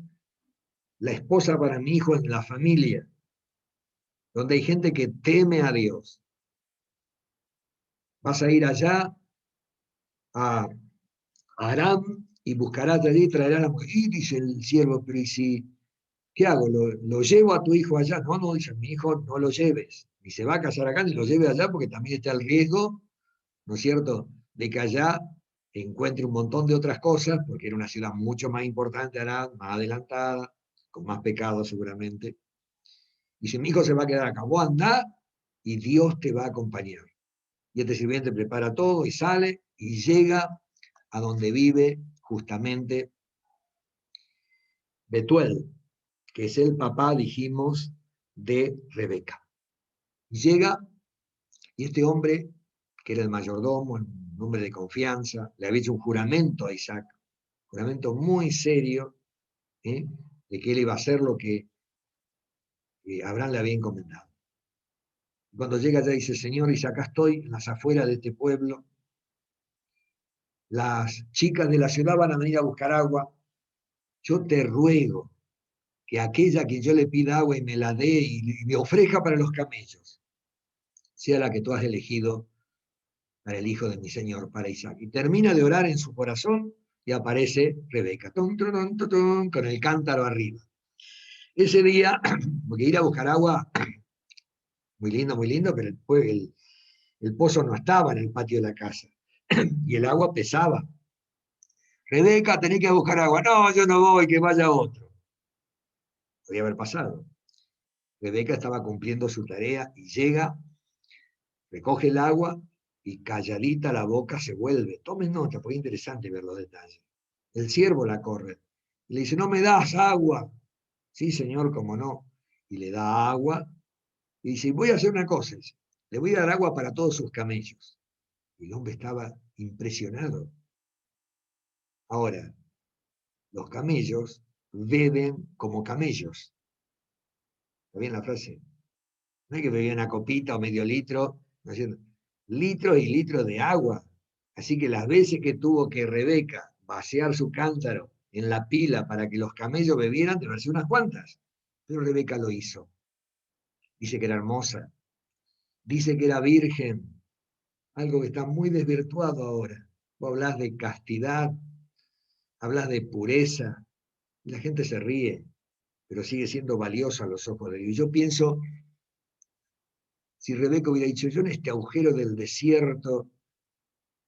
A: la esposa para mi hijo en la familia, donde hay gente que teme a Dios. Vas a ir allá a Aram y buscarás allí y traerás a la mujer. Y dice el siervo, pero ¿y si, qué hago? ¿Lo llevo a tu hijo allá? No, no, dice, mi hijo no lo lleves. Ni se va a casar acá, ni lo lleve allá, porque también está el riesgo, ¿no es cierto?, de que allá encuentre un montón de otras cosas, porque era una ciudad mucho más importante, Aram, más adelantada, con más pecados seguramente. Dice, mi hijo se va a quedar acá, vos andá y Dios te va a acompañar. Y este sirviente prepara todo y sale y llega a donde vive justamente Betuel, que es el papá, dijimos, de Rebeca. Y llega, y este hombre, que era el mayordomo, un hombre de confianza, le había hecho un juramento a Isaac, un juramento muy serio, de que él iba a hacer lo que Abraham le había encomendado. Cuando llega allá dice, Señor, y acá estoy en las afueras de este pueblo, las chicas de la ciudad van a venir a buscar agua, yo te ruego que aquella a quien yo le pida agua y me la dé y me ofrezca para los camellos, sea la que tú has elegido para el hijo de mi Señor, para Isaac. Y termina de orar en su corazón y aparece Rebeca, con el cántaro arriba. Ese día, porque ir a buscar agua, muy lindo, pero el pozo no estaba en el patio de la casa y el agua pesaba. Rebeca, tenés que buscar agua. No, yo no voy, que vaya otro. Podría haber pasado. Rebeca estaba cumpliendo su tarea y llega, recoge el agua y calladita la boca se vuelve. Tomen nota, porque es interesante ver los detalles. El siervo la corre y le dice, no me das agua. Sí, señor, cómo no. Y le da agua y dice, voy a hacer una cosa. Le voy a dar agua para todos sus camellos. Y el hombre estaba impresionado. Ahora, los camellos beben como camellos. ¿Está bien la frase? No es que bebía una copita o medio litro, ¿no es cierto? Litros y litros de agua. Así que las veces que tuvo que Rebeca vaciar su cántaro en la pila para que los camellos bebieran, debe ser unas cuantas. Pero Rebeca lo hizo. Dice que era hermosa. Dice que era virgen. Algo que está muy desvirtuado ahora. Vos hablás de castidad, hablas de pureza, y la gente se ríe, pero sigue siendo valiosa a los ojos de Dios. Y yo pienso, si Rebeca hubiera dicho, yo en este agujero del desierto,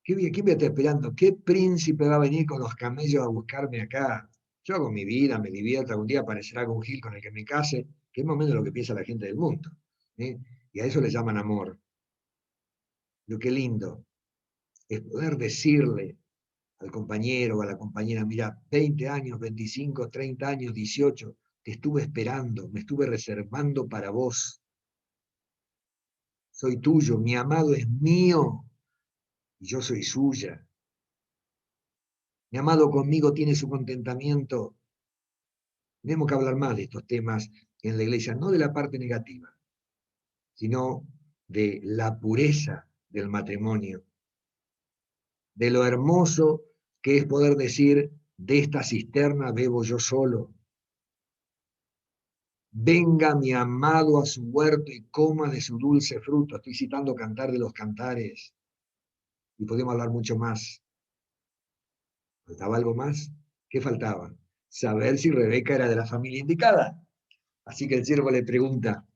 A: ¿quién me está esperando? ¿Qué príncipe va a venir con los camellos a buscarme acá? Yo hago mi vida, me divierto, algún día aparecerá algún gil con el que me case, que es más o menos lo que piensa la gente del mundo. Y a eso le llaman amor. Lo que lindo es poder decirle al compañero o a la compañera, mira, 20 años, 25, 30 años, 18, te estuve esperando, me estuve reservando para vos. Soy tuyo, mi amado es mío y yo soy suya. Mi amado conmigo tiene su contentamiento. Tenemos que hablar más de estos temas en la iglesia, no de la parte negativa, sino de la pureza del matrimonio, de lo hermoso que es poder decir, de esta cisterna bebo yo solo. Venga mi amado a su huerto y coma de su dulce fruto. Estoy citando Cantar de los Cantares. Y podemos hablar mucho más. ¿Faltaba algo más? ¿Qué faltaba? Saber si Rebeca era de la familia indicada. Así que el siervo le pregunta,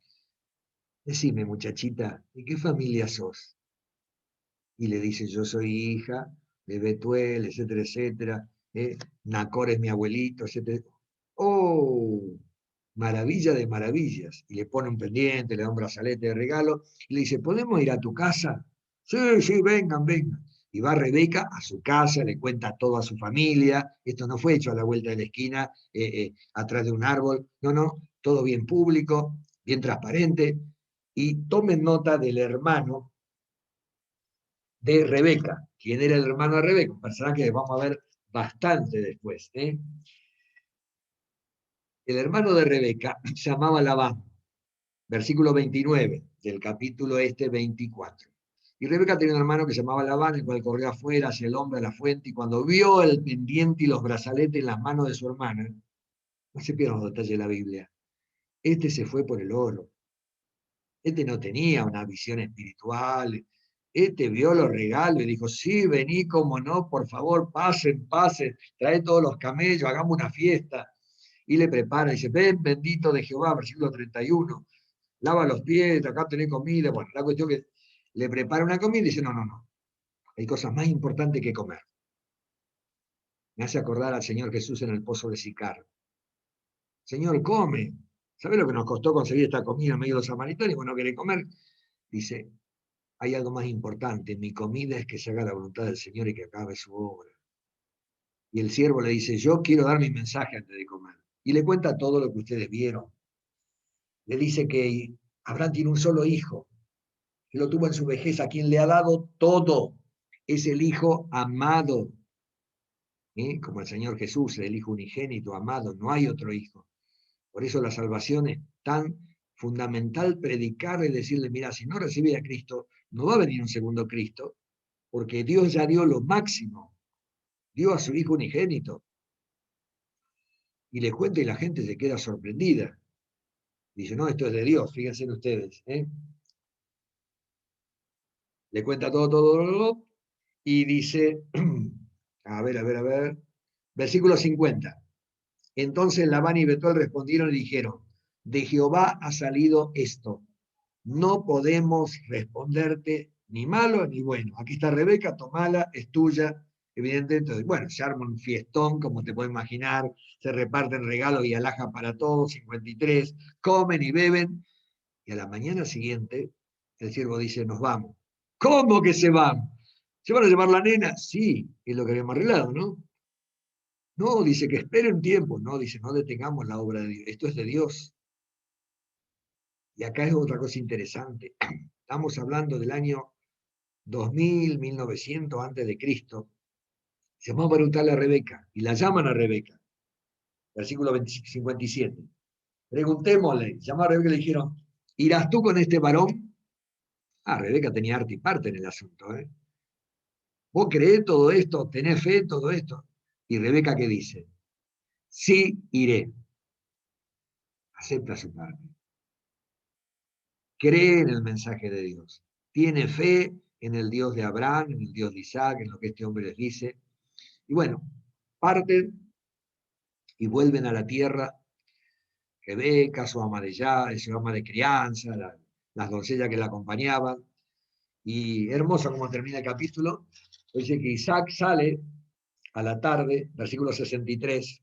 A: decime muchachita, ¿de qué familia sos? Y le dice, yo soy hija de Betuel, etcétera, etcétera. Nacor es mi abuelito, etcétera. ¡Oh! Maravilla de maravillas. Y le pone un pendiente, le da un brazalete de regalo, y le dice, ¿podemos ir a tu casa? Sí, sí, vengan, vengan. Y va Rebeca a su casa, le cuenta todo a su familia. Esto no fue hecho a la vuelta de la esquina, atrás de un árbol. No, no, todo bien público, bien transparente. Y tomen nota del hermano de Rebeca. ¿Quién era el hermano de Rebeca? Un personaje que vamos a ver bastante después. El hermano de Rebeca se llamaba Labán, versículo 29 del capítulo 24. Y Rebeca tenía un hermano que se llamaba Labán, el cual corrió afuera hacia el hombre de la fuente, y cuando vio el pendiente y los brazaletes en las manos de su hermana, no se pierdan los detalles de la Biblia, se fue por el oro. No tenía una visión espiritual. Vio los regalos y dijo, sí, vení, como no, por favor, pasen, trae todos los camellos, hagamos una fiesta. Y le prepara, dice, ven, bendito de Jehová, versículo 31, lava los pies, acá tenés comida. Bueno, la cuestión que le prepara una comida y dice, no, hay cosas más importantes que comer. Me hace acordar al Señor Jesús en el pozo de Sicar. Señor, come. ¿Sabés lo que nos costó conseguir esta comida en medio de los samaritanos? Bueno, no querés comer. Dice, hay algo más importante, mi comida es que se haga la voluntad del Señor y que acabe su obra. Y el siervo le dice, yo quiero dar mi mensaje antes de comer. Y le cuenta todo lo que ustedes vieron. Le dice que Abraham tiene un solo hijo, que lo tuvo en su vejez, a quien le ha dado todo. Es el hijo amado. Como el Señor Jesús, el hijo unigénito, amado, no hay otro hijo. Por eso la salvación es tan fundamental, predicar y decirle, mira, si no recibes a Cristo, no va a venir un segundo Cristo, porque Dios ya dio lo máximo, dio a su hijo unigénito. Y le cuenta y la gente se queda sorprendida. Dice, no, esto es de Dios, fíjense en ustedes. Le cuenta todo, y dice, a ver, versículo 50. Entonces Labán y Betuel respondieron y dijeron, de Jehová ha salido esto, no podemos responderte ni malo ni bueno. Aquí está Rebeca, tomala, es tuya, evidentemente. Bueno, se arma un fiestón, como te puedes imaginar, se reparten regalos y alhajas para todos, 53, comen y beben, y a la mañana siguiente el siervo dice, nos vamos. ¿Cómo que se van? ¿Se van a llevar la nena? Sí, es lo que habíamos arreglado, ¿no? No, dice que espere un tiempo. No, dice, no detengamos la obra de Dios. Esto es de Dios. Y acá es otra cosa interesante. Estamos hablando del año 2000, 1900 antes de Cristo. Se va a preguntarle a Rebeca, y la llaman a Rebeca. Versículo 57. Preguntémosle, llamaron a Rebeca y le dijeron, ¿irás tú con este varón? Rebeca tenía arte y parte en el asunto. ¿Vos creés todo esto? ¿Tenés fe en todo esto? Y Rebeca, ¿qué dice? Sí, iré. Acepta su parte. Cree en el mensaje de Dios. Tiene fe en el Dios de Abraham, en el Dios de Isaac, en lo que este hombre les dice. Y bueno, parten y vuelven a la tierra. Rebeca, su ama de crianza, las doncellas que la acompañaban. Y hermoso como termina el capítulo. Dice que Isaac sale a la tarde, versículo 63.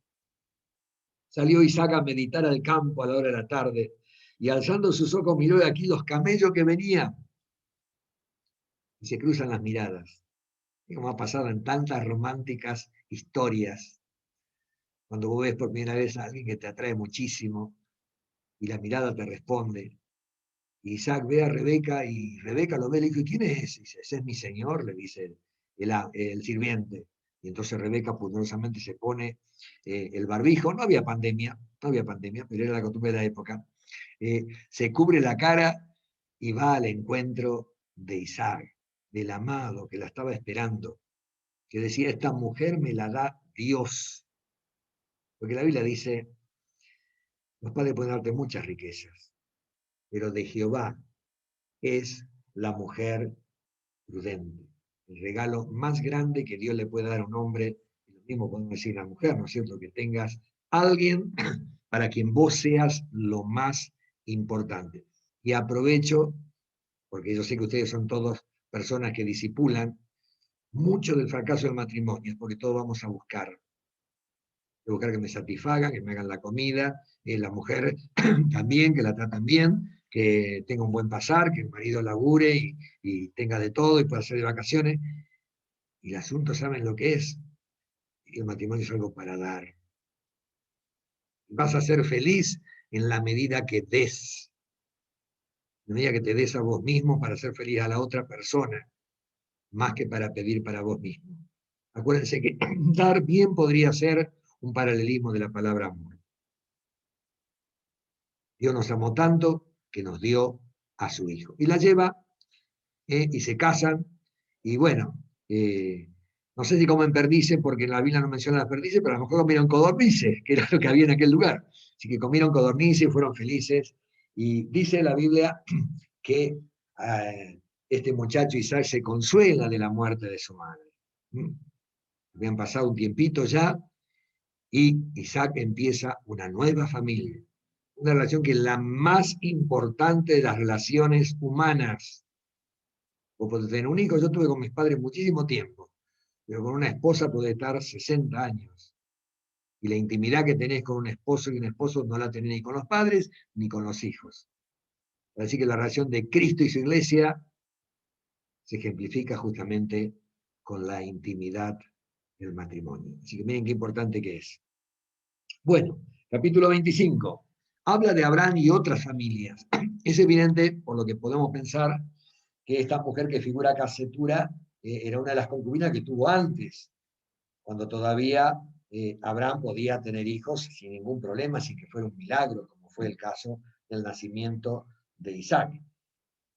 A: Salió Isaac a meditar al campo a la hora de la tarde, y alzando sus ojos miró de aquí los camellos que venían. Y se cruzan las miradas. Como ha pasado en tantas románticas historias. Cuando vos ves por primera vez a alguien que te atrae muchísimo, y la mirada te responde. Y Isaac ve a Rebeca, y Rebeca lo ve y le dice, ¿quién es ese? Dice, ese es mi señor, le dice el sirviente. Y entonces Rebeca pudorosamente se pone el barbijo. No había pandemia, pero era la costumbre de la época. Se cubre la cara y va al encuentro de Isaac, del amado que la estaba esperando, que decía, esta mujer me la da Dios. Porque la Biblia dice, los padres pueden darte muchas riquezas, pero de Jehová es la mujer prudente. El regalo más grande que Dios le puede dar a un hombre, y lo mismo podemos decir a la mujer, ¿no es cierto? Que tengas alguien para quien vos seas lo más importante. Y aprovecho, porque yo sé que ustedes son todos personas que disipulan, mucho del fracaso del matrimonio es porque todos vamos a buscar que me satisfagan, que me hagan la comida, la mujer también, que la traten bien, que tenga un buen pasar, que el marido labure y tenga de todo y pueda hacer de vacaciones. Y el asunto, ¿saben lo que es? El matrimonio es algo para dar. Vas a ser feliz en la medida que des. En la medida que te des a vos mismo para ser feliz a la otra persona. más que para pedir para vos mismo. Acuérdense que dar bien podría ser un paralelismo de la palabra amor. Dios nos amó tanto que nos dio a su Hijo. Y la lleva y se casan, y bueno, no sé si comen perdices, porque en la Biblia no menciona las perdices, pero a lo mejor comieron codornices, que era lo que había en aquel lugar. Así que comieron codornices y fueron felices. Y dice la Biblia que este muchacho Isaac se consuela de la muerte de su madre. Habían pasado un tiempito ya, y Isaac empieza una nueva familia. Una relación que es la más importante de las relaciones humanas. Vos podés tener un hijo, yo tuve con mis padres muchísimo tiempo, pero con una esposa podés estar 60 años. Y la intimidad que tenés con un esposo y un esposo no la tenés ni con los padres ni con los hijos. Así que la relación de Cristo y su iglesia se ejemplifica justamente con la intimidad del matrimonio. Así que miren qué importante que es. Bueno, capítulo 25. Habla de Abraham y otras familias. Es evidente, por lo que podemos pensar, que esta mujer que figura acá, Cetura, era una de las concubinas que tuvo antes, cuando todavía Abraham podía tener hijos sin ningún problema, sin que fuera un milagro, como fue el caso del nacimiento de Isaac.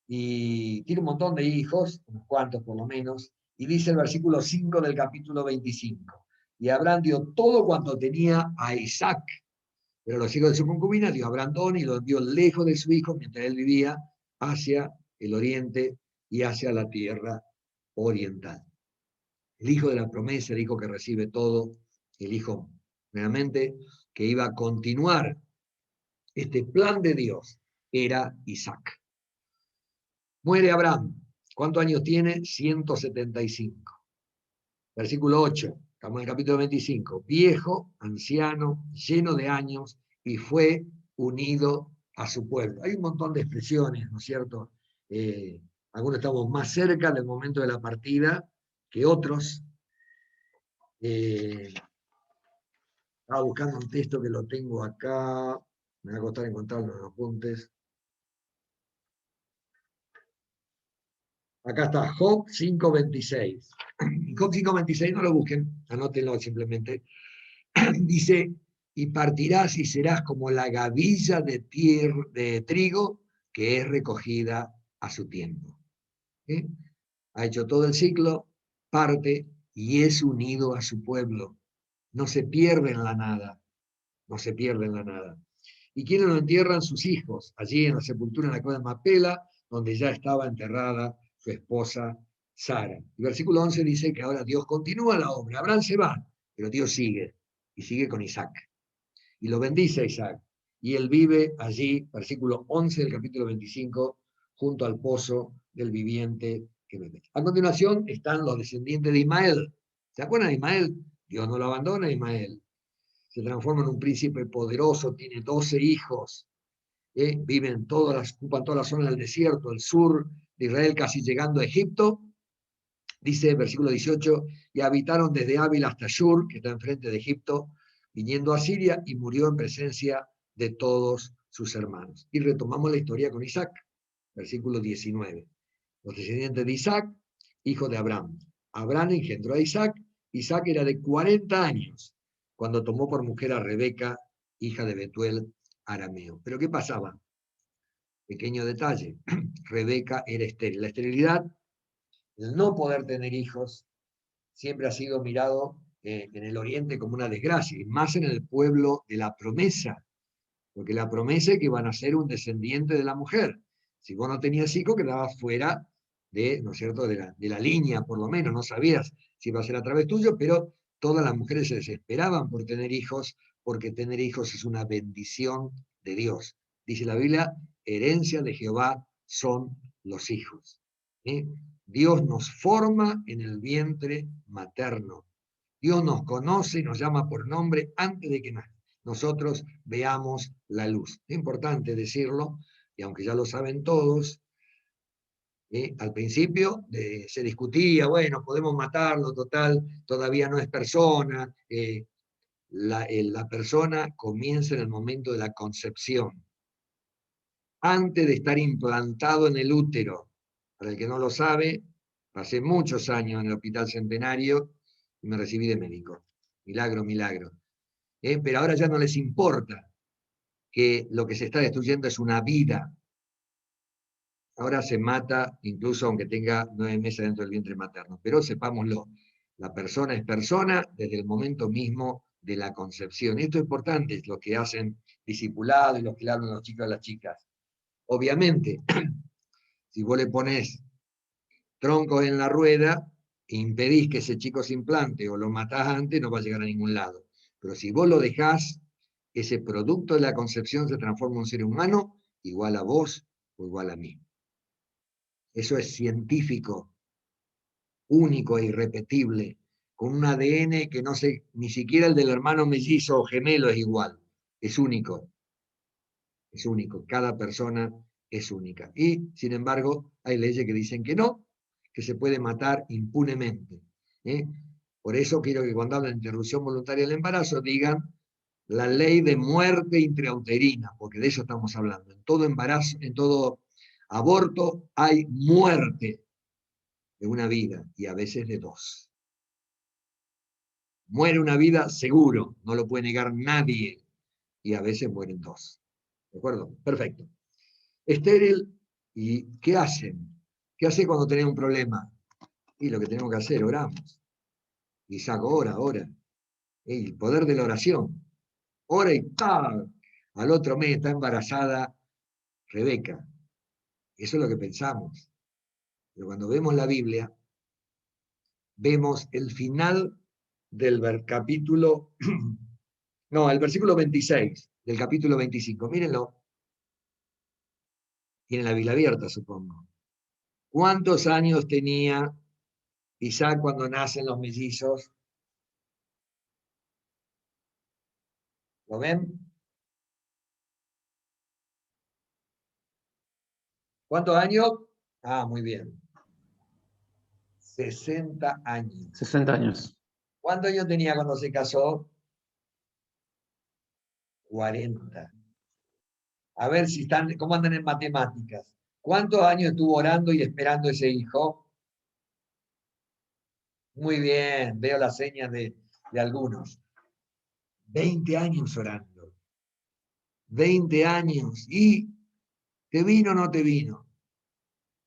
A: Y tiene un montón de hijos, unos cuantos por lo menos, y dice el versículo 5 del capítulo 25. Y Abraham dio todo cuanto tenía a Isaac, pero los hijos de su concubina dio a Abraham don y lo envió lejos de su hijo mientras él vivía hacia el oriente y hacia la tierra oriental. El hijo de la promesa, el hijo que recibe todo, el hijo realmente que iba a continuar este plan de Dios, era Isaac. Muere Abraham. ¿Cuántos años tiene? 175. Versículo 8, estamos en el capítulo 25. Viejo, anciano, lleno de años, y fue unido a su pueblo. Hay un montón de expresiones, ¿no es cierto? Algunos estamos más cerca del momento de la partida que otros. Estaba buscando un texto que lo tengo acá. Me va a costar encontrarlo en los apuntes. Acá está, Job 5.26. Job 5.26, no lo busquen, anótenlo simplemente. Dice, y partirás y serás como la gavilla de trigo que es recogida a su tiempo. ¿Sí? Ha hecho todo el ciclo, parte y es unido a su pueblo. No se pierde en la nada, no se pierde en la nada. ¿Y quiénes lo entierran? Sus hijos, allí en la sepultura en la cueva de Mapela, donde ya estaba enterrada su esposa Sara. Y versículo 11 dice que ahora Dios continúa la obra. Abraham se va, pero Dios sigue, y sigue con Isaac. Y lo bendice a Isaac. Y él vive allí, versículo 11 del capítulo 25, junto al pozo del viviente que bebe. A continuación están los descendientes de Ismael. ¿Se acuerdan de Ismael? Dios no lo abandona a Ismael. Se transforma en un príncipe poderoso, tiene 12 hijos. Viven ocupan toda la zona del desierto, el sur de Israel, casi llegando a Egipto. Dice, versículo 18, y habitaron desde Ávila hasta Shur, que está enfrente de Egipto, viniendo a Siria, y murió en presencia de todos sus hermanos. Y retomamos la historia con Isaac, versículo 19. Los descendientes de Isaac, hijo de Abraham. Abraham engendró a Isaac. Isaac era de 40 años cuando tomó por mujer a Rebeca, hija de Betuel arameo. ¿Pero qué pasaba? Pequeño detalle, Rebeca era estéril. La esterilidad, el no poder tener hijos, siempre ha sido mirado en el Oriente como una desgracia, y más en el pueblo de la promesa, porque la promesa es que iban a ser un descendiente de la mujer. Si vos no tenías hijos, quedabas fuera de, ¿no es cierto?, de la línea, por lo menos, no sabías si iba a ser a través tuyo, pero todas las mujeres se desesperaban por tener hijos, porque tener hijos es una bendición de Dios. Dice la Biblia, herencia de Jehová son los hijos. Dios nos forma en el vientre materno. Dios nos conoce y nos llama por nombre antes de que nosotros veamos la luz. Es importante decirlo, y aunque ya lo saben todos, al principio se discutía, bueno, podemos matarlo, total, todavía no es persona. La persona comienza en el momento de la concepción, antes de estar implantado en el útero. Para el que no lo sabe, Pasé muchos años en el Hospital Centenario y me recibí de médico. Milagro, milagro. Pero ahora ya no les importa que lo que se está destruyendo es una vida. Ahora se mata, incluso aunque tenga 9 meses dentro del vientre materno. Pero sepámoslo, la persona es persona desde el momento mismo de la concepción. Esto es importante, los que hacen discipulado y los que le hablan a los chicos y a las chicas. Obviamente, si vos le ponés troncos en la rueda, impedís que ese chico se implante o lo matás antes, no va a llegar a ningún lado. Pero si vos lo dejás, ese producto de la concepción se transforma en un ser humano igual a vos o igual a mí. Eso es científico, único e irrepetible, con un ADN que no sé, ni siquiera el del hermano mellizo o gemelo es igual, es único. Es único, cada persona es única. Y, sin embargo, hay leyes que dicen que no, que se puede matar impunemente. Por eso quiero que cuando hablan de interrupción voluntaria del embarazo digan la ley de muerte intrauterina, porque de eso estamos hablando. En todo embarazo, en todo aborto hay muerte de una vida y a veces de dos. Muere una vida seguro, no lo puede negar nadie, y a veces mueren dos. ¿De acuerdo? Perfecto. Estéril, ¿y qué hacen? ¿Qué hace cuando tenés un problema? Y lo que tenemos que hacer, oramos. Isaac, ora. El poder de la oración. Ora y ¡pam! Al otro mes está embarazada Rebeca. Eso es lo que pensamos. Pero cuando vemos la Biblia, vemos el final del capítulo, no, el versículo 26 del capítulo 25. Mírenlo. Tiene la Biblia abierta, supongo. ¿Cuántos años tenía Isaac cuando nacen los mellizos? ¿Lo ven? ¿Cuántos años? Ah, muy bien. 60 años.
G: 60 años.
A: ¿Cuántos años tenía cuando se casó? 40. A ver si están, ¿cómo andan en matemáticas? ¿Cuántos años estuvo orando y esperando ese hijo? Muy bien, veo las señas de algunos. 20 años orando. 20 años. ¿Y te vino o no te vino?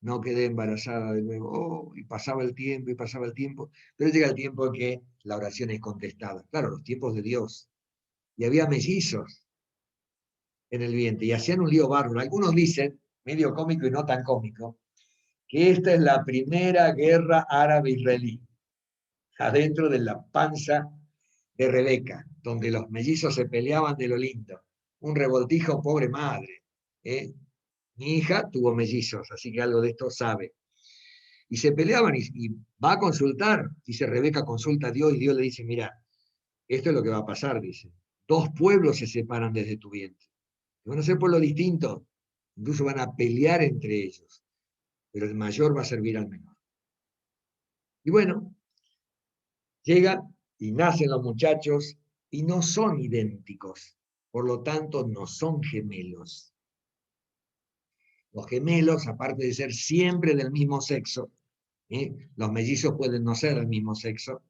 A: No quedé embarazada de nuevo. Oh, y pasaba el tiempo, pero llega el tiempo en que la oración es contestada. Claro, los tiempos de Dios. Y había mellizos en el vientre, y hacían un lío bárbaro. Algunos dicen, medio cómico y no tan cómico, que esta es la primera guerra árabe-israelí, adentro de la panza de Rebeca, donde los mellizos se peleaban de lo lindo. Un revoltijo, pobre madre. Mi hija tuvo mellizos, así que algo de esto sabe. Y se peleaban y va a consultar, dice Rebeca, consulta a Dios y Dios le dice, mira, esto es lo que va a pasar, dice. 2 pueblos se separan desde tu vientre. Van a ser pueblos distintos, incluso van a pelear entre ellos, pero el mayor va a servir al menor. Y bueno, llega y nacen los muchachos y no son idénticos, por lo tanto no son gemelos. Los gemelos, aparte de ser siempre del mismo sexo, los mellizos pueden no ser del mismo sexo.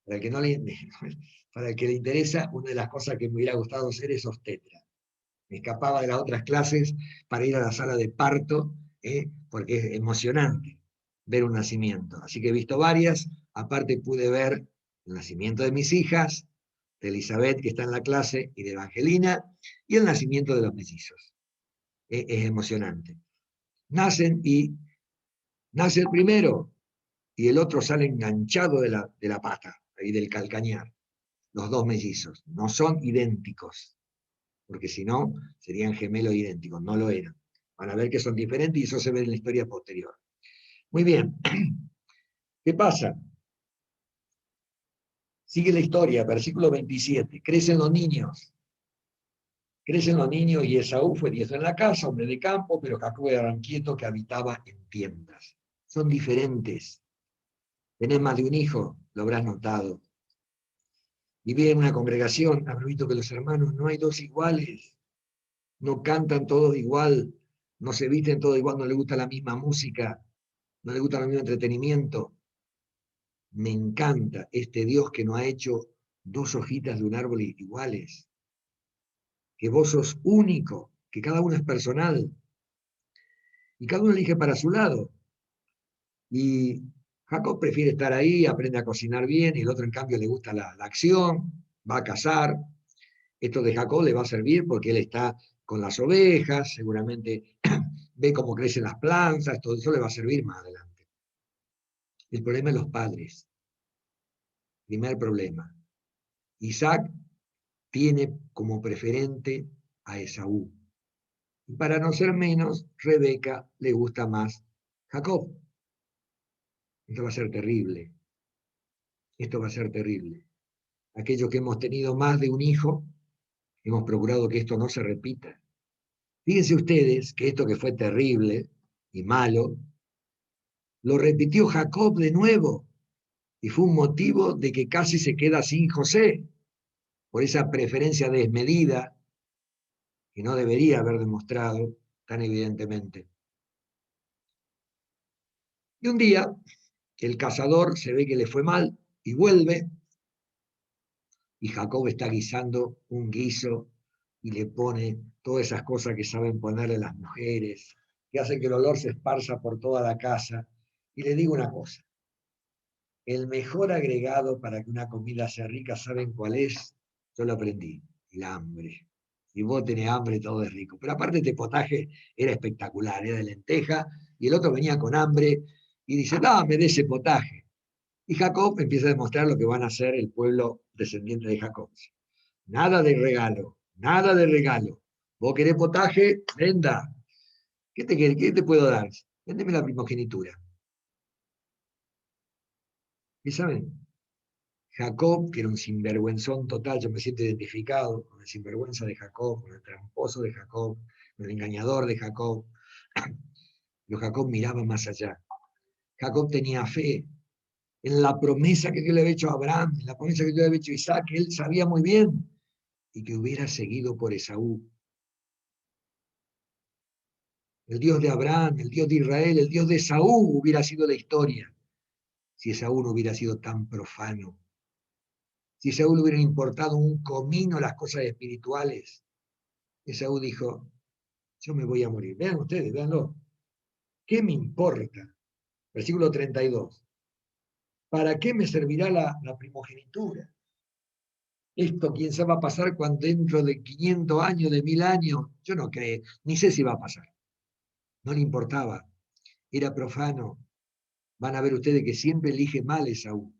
A: Para el que le interesa, una de las cosas que me hubiera gustado ser es obstetra. Me escapaba de las otras clases para ir a la sala de parto, porque es emocionante ver un nacimiento. Así que he visto varias, aparte pude ver el nacimiento de mis hijas, de Elizabeth, que está en la clase, y de Evangelina, y el nacimiento de los mellizos. Es emocionante. Nacen y nace el primero, y el otro sale enganchado de la pata, ahí del calcañar. Los 2 mellizos. No son idénticos, porque si no, serían gemelos idénticos. No lo eran. Van a ver que son diferentes y eso se ve en la historia posterior. Muy bien. ¿Qué pasa? Sigue la historia, versículo 27. Crecen los niños. Crecen los niños y Esaú fue diestro en la casa, hombre de campo, pero Jacob era inquieto que habitaba en tiendas. Son diferentes. Tenés más de un hijo, lo habrás notado. Viví en una congregación, habrás visto que los hermanos no hay 2 iguales. No cantan todos igual, no se visten todos igual, no les gusta la misma música. no le gusta el mismo entretenimiento. Me encanta este Dios que no ha hecho dos hojitas de un árbol iguales, que vos sos único, que cada uno es personal, y cada uno elige para su lado. Y Jacob prefiere estar ahí, aprende a cocinar bien, y el otro en cambio le gusta la acción, va a cazar. Esto de Jacob le va a servir porque él está con las ovejas, seguramente ve cómo crecen las plantas, todo eso le va a servir más adelante. El problema es los padres. Primer problema. Isaac tiene como preferente a Esaú. Y para no ser menos, Rebeca le gusta más Jacob. Esto va a ser terrible. Esto va a ser terrible. Aquellos que hemos tenido más de un hijo, hemos procurado que esto no se repita. Fíjense ustedes que esto que fue terrible y malo, lo repitió Jacob de nuevo, y fue un motivo de que casi se queda sin José, por esa preferencia desmedida que no debería haber demostrado tan evidentemente. Y un día, el cazador se ve que le fue mal y vuelve, y Jacob está guisando un guiso y le pone todas esas cosas que saben ponerle las mujeres, que hacen que el olor se esparza por toda la casa. Y le digo una cosa, el mejor agregado para que una comida sea rica, ¿saben cuál es? Yo lo aprendí, el hambre. Si vos tenés hambre, todo es rico. Pero aparte este potaje era espectacular, era de lenteja, y el otro venía con hambre, y dice, dame de ese potaje. Y Jacob empieza a demostrar lo que van a hacer el pueblo descendiente de Jacob. Nada de regalo, nada de regalo. ¿Vos querés potaje? Venda. ¿Qué te puedo dar? Véndeme la primogenitura. ¿Y saben? Jacob, que era un sinvergüenzón total, yo me siento identificado con el sinvergüenza de Jacob, con el tramposo de Jacob, con el engañador de Jacob. Pero Jacob miraba más allá. Jacob tenía fe en la promesa que Dios le había hecho a Abraham, en la promesa que Dios le había hecho a Isaac, que él sabía muy bien, y que hubiera seguido por Esaú. El Dios de Abraham, el Dios de Israel, el Dios de Esaú hubiera sido la historia, si Esaú no hubiera sido tan profano. Si Esaú le hubiera importado un comino las cosas espirituales, Esaú dijo, yo me voy a morir. Vean ustedes, véanlo. ¿Qué me importa? Versículo 32. ¿Para qué me servirá la primogenitura? Esto, quién sabe, va a pasar cuando dentro de 500 años, de 1000 años, yo no creo, ni sé si va a pasar. No le importaba. Era profano. Van a ver ustedes que siempre elige mal Esaú.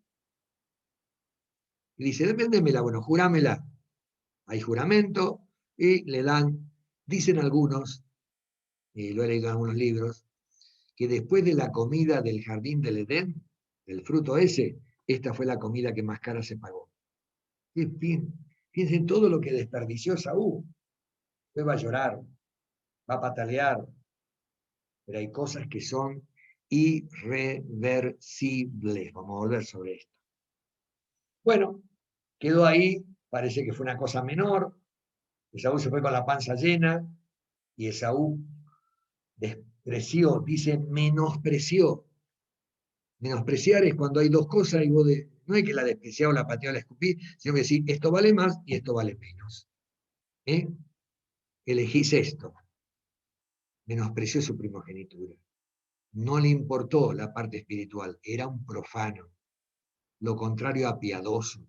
A: Y dice, véndemela, bueno, jurámela. Hay juramento y le dan, dicen algunos, lo he leído en algunos libros, que después de la comida del jardín del Edén, del fruto ese, esta fue la comida que más cara se pagó. Piensen en todo lo que desperdició Esaú. Después va a llorar, va a patalear, pero hay cosas que son irreversibles. Vamos a volver sobre esto. Bueno, quedó ahí, parece que fue una cosa menor. Esaú se fue con la panza llena y Esaú despreció, dice menospreció. Menospreciar es cuando hay dos cosas y vos no es que la despreciás o la pateás o la escupís, sino que decís, esto vale más y esto vale menos. Elegís esto. Menospreció su primogenitura. No le importó la parte espiritual, era un profano. Lo contrario a piadoso.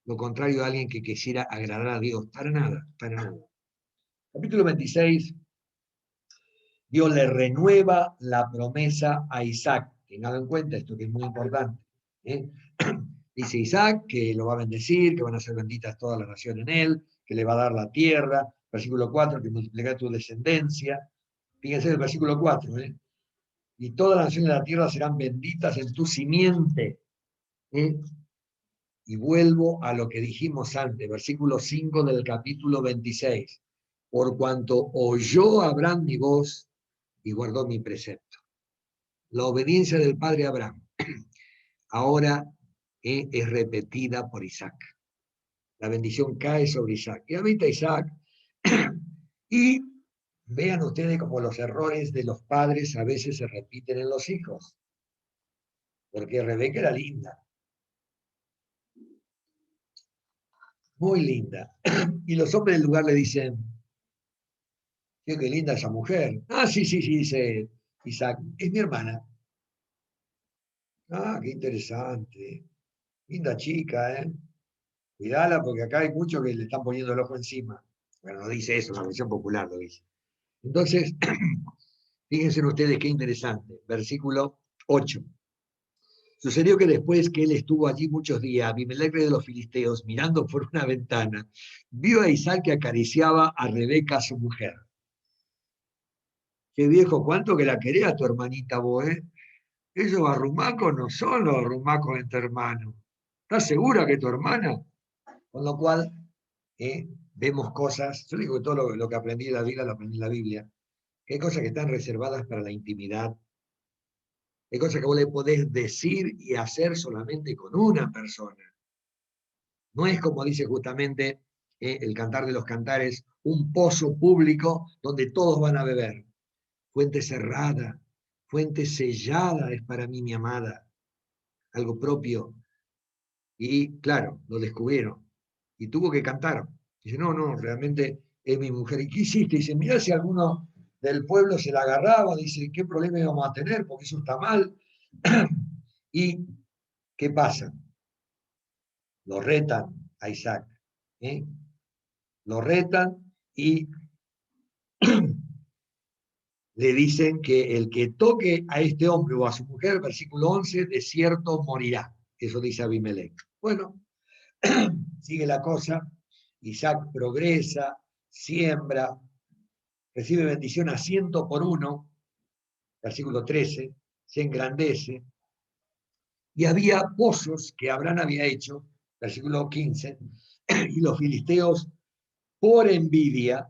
A: Lo contrario a alguien que quisiera agradar a Dios. Para nada, para nada. Capítulo 26. Dios le renueva la promesa a Isaac. Tengan en cuenta esto que es muy importante. Dice Isaac que lo va a bendecir, que van a ser benditas todas las naciones en él, que le va a dar la tierra. Versículo 4, que multiplicará tu descendencia. Fíjense el versículo 4. Y todas las naciones de la tierra serán benditas en tu simiente. Y vuelvo a lo que dijimos antes, versículo 5 del capítulo 26. Por cuanto oyó Abraham mi voz y guardó mi precepto. La obediencia del padre Abraham ahora es repetida por Isaac. La bendición cae sobre Isaac. Y habita Isaac y vean ustedes cómo los errores de los padres a veces se repiten en los hijos. Porque Rebeca era linda. Muy linda. Y los hombres del lugar le dicen, qué linda esa mujer. Ah, sí, dice Isaac, es mi hermana. Ah, qué interesante. Linda chica, ¿eh? Cuidala porque acá hay muchos que le están poniendo el ojo encima. Bueno, no dice eso, la versión popular lo dice. Entonces, fíjense ustedes qué interesante. Versículo 8. Sucedió que después que él estuvo allí muchos días, Abimelech de los filisteos, mirando por una ventana, vio a Isaac que acariciaba a Rebeca, su mujer. Qué viejo, cuánto que la quería a tu hermanita vos, ¿eh? Esos arrumacos no son los arrumacos entre hermanos. ¿Estás segura que tu hermana? Con lo cual, vemos cosas, yo digo que todo lo que aprendí de la vida, lo aprendí en la Biblia, que hay cosas que están reservadas para la intimidad. Hay cosas que vos le podés decir y hacer solamente con una persona. No es como dice justamente el Cantar de los Cantares, un pozo público donde todos van a beber. Fuente cerrada, fuente sellada es para mí mi amada. Algo propio. Y claro, lo descubrieron. Y tuvo que cantar. Dice, no, realmente es mi mujer. ¿Y qué hiciste? Dice, mirá si alguno del pueblo se la agarraba. Dice, ¿qué problema íbamos a tener? Porque eso está mal. ¿Y qué pasa? Lo retan a Isaac. Lo retan y le dicen que el que toque a este hombre o a su mujer, versículo 11, de cierto morirá. Eso dice Abimelech. Bueno, sigue la cosa. Isaac progresa, siembra, recibe bendición a 100 por 1, versículo 13, se engrandece. Y había pozos que Abraham había hecho, versículo 15, y los filisteos, por envidia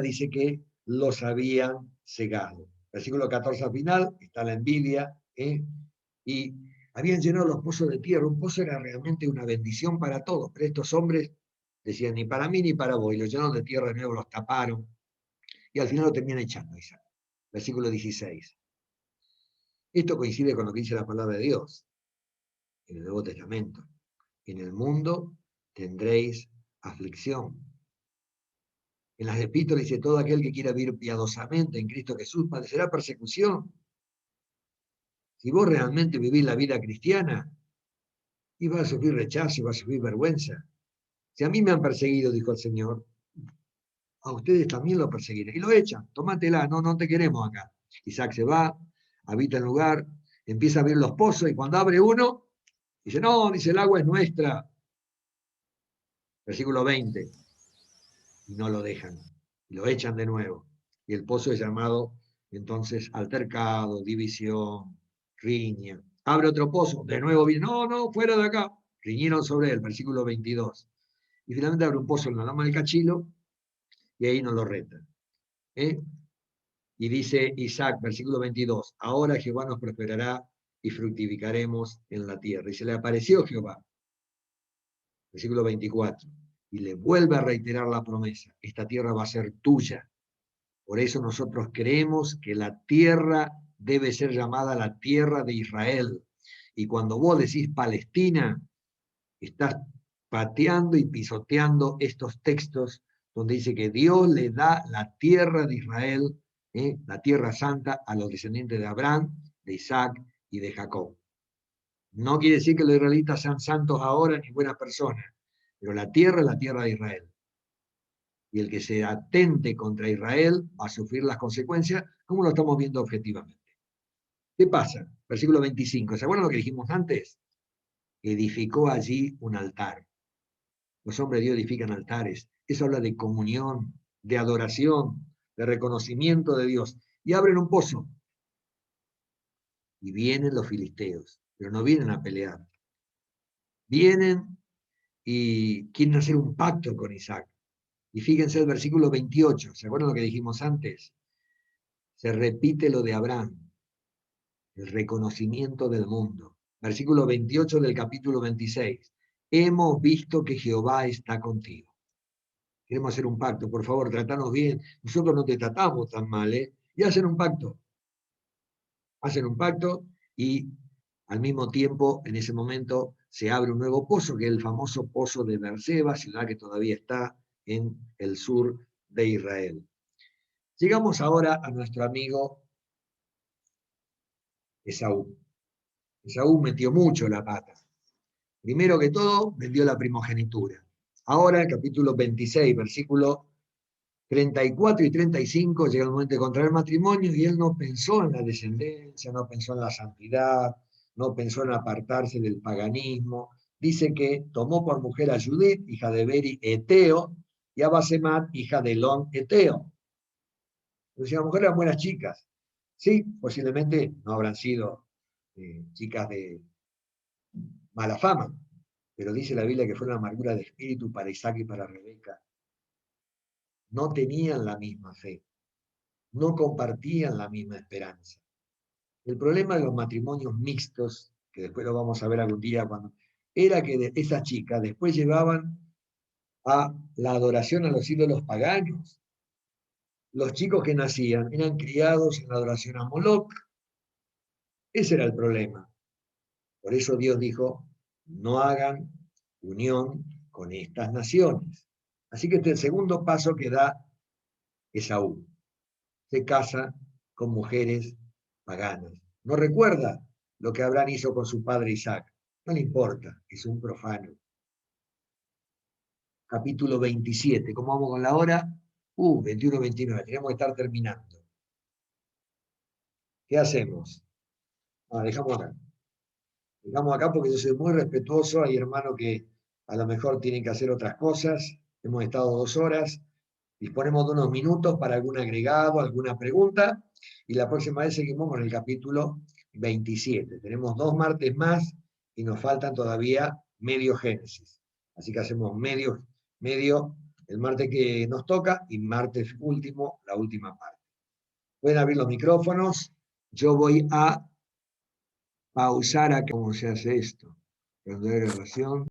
A: dice que los habían cegado. Versículo 14 al final, está la envidia, y habían llenado los pozos de tierra. Un pozo era realmente una bendición para todos, pero estos hombres decían, ni para mí ni para vos, y los llenaron de tierra de nuevo, los taparon, y al final lo terminan echando, Isaac. Versículo 16. Esto coincide con lo que dice la palabra de Dios en el Nuevo Testamento. En el mundo tendréis aflicción. En las epístolas dice, todo aquel que quiera vivir piadosamente en Cristo Jesús padecerá persecución. Si vos realmente vivís la vida cristiana, y vas a sufrir rechazo, y vas a sufrir vergüenza. Si a mí me han perseguido, dijo el Señor, a ustedes también lo perseguiré. Y lo echan, tómatela, no te queremos acá. Isaac se va, habita el lugar, empieza a abrir los pozos, y cuando abre uno, dice, no, dice, el agua es nuestra. Versículo 20. Y no lo dejan, y lo echan de nuevo. Y el pozo es llamado entonces altercado, división, riña. Abre otro pozo, de nuevo viene, no, fuera de acá. Riñeron sobre él, versículo 22. Y finalmente abre un pozo en la loma del Cachilo, y ahí no lo retan. Y dice Isaac, versículo 22, ahora Jehová nos prosperará y fructificaremos en la tierra. Y se le apareció Jehová. Versículo 24. Y le vuelve a reiterar la promesa, esta tierra va a ser tuya. Por eso nosotros creemos que la tierra debe ser llamada la tierra de Israel. Y cuando vos decís Palestina, estás pateando y pisoteando estos textos donde dice que Dios le da la tierra de Israel, la tierra santa, a los descendientes de Abraham, de Isaac y de Jacob. No quiere decir que los israelitas sean santos ahora ni buenas personas, pero la tierra es la tierra de Israel. Y el que se atente contra Israel va a sufrir las consecuencias, como lo estamos viendo objetivamente. ¿Qué pasa? Versículo 25. ¿Se acuerdan lo que dijimos antes? Edificó allí un altar. Los hombres de Dios edifican altares. Eso habla de comunión, de adoración, de reconocimiento de Dios. Y abren un pozo. Y vienen los filisteos, pero no vienen a pelear. Vienen y quieren hacer un pacto con Isaac. Y fíjense el versículo 28, ¿se acuerdan lo que dijimos antes? Se repite lo de Abraham, el reconocimiento del mundo. Versículo 28 del capítulo 26. Hemos visto que Jehová está contigo. queremos hacer un pacto, por favor, tratanos bien, nosotros no te tratamos tan mal, ¿eh? Y hacen un pacto. Hacen un pacto y al mismo tiempo, en ese momento, se abre un nuevo pozo, que es el famoso pozo de Beerseba, ciudad que todavía está en el sur de Israel. Llegamos ahora a nuestro amigo Esaú. Esaú metió mucho la pata. Primero que todo, vendió la primogenitura. Ahora, el capítulo 26, versículo 34 y 35, llega el momento de contraer matrimonio y él no pensó en la descendencia, no pensó en la santidad, no pensó en apartarse del paganismo. Dice que tomó por mujer a Judith, hija de Beri Eteo, y a Basemat, hija de Elón Eteo. Entonces, las mujeres eran buenas chicas. Sí, posiblemente no habrán sido chicas de mala fama, pero dice la Biblia que fue una amargura de espíritu para Isaac y para Rebeca. No tenían la misma fe, no compartían la misma esperanza. El problema de los matrimonios mixtos, que después lo vamos a ver algún día, era que esas chicas después llevaban a la adoración a los ídolos paganos. Los chicos que nacían eran criados en la adoración a Moloch. Ese era el problema. Por eso Dios dijo, no hagan unión con estas naciones. Así que este es el segundo paso que da Esaú. Se casa con mujeres paganas. No recuerda lo que Abraham hizo con su padre Isaac. No le importa, es un profano. Capítulo 27. ¿Cómo vamos con la hora? 21-29. Tenemos que estar terminando. ¿Qué hacemos? Dejamos acá. Dejamos acá porque yo soy muy respetuoso. Hay hermanos que a lo mejor tienen que hacer otras cosas. Hemos estado 2 horas. Disponemos de unos minutos para algún agregado, alguna pregunta. Y la próxima vez seguimos con el capítulo 27. Tenemos 2 martes más y nos faltan todavía medio Génesis. Así que hacemos medio el martes que nos toca y martes último, la última parte. Pueden abrir los micrófonos. Yo voy a pausar acá. ¿Cómo se hace esto? Relación.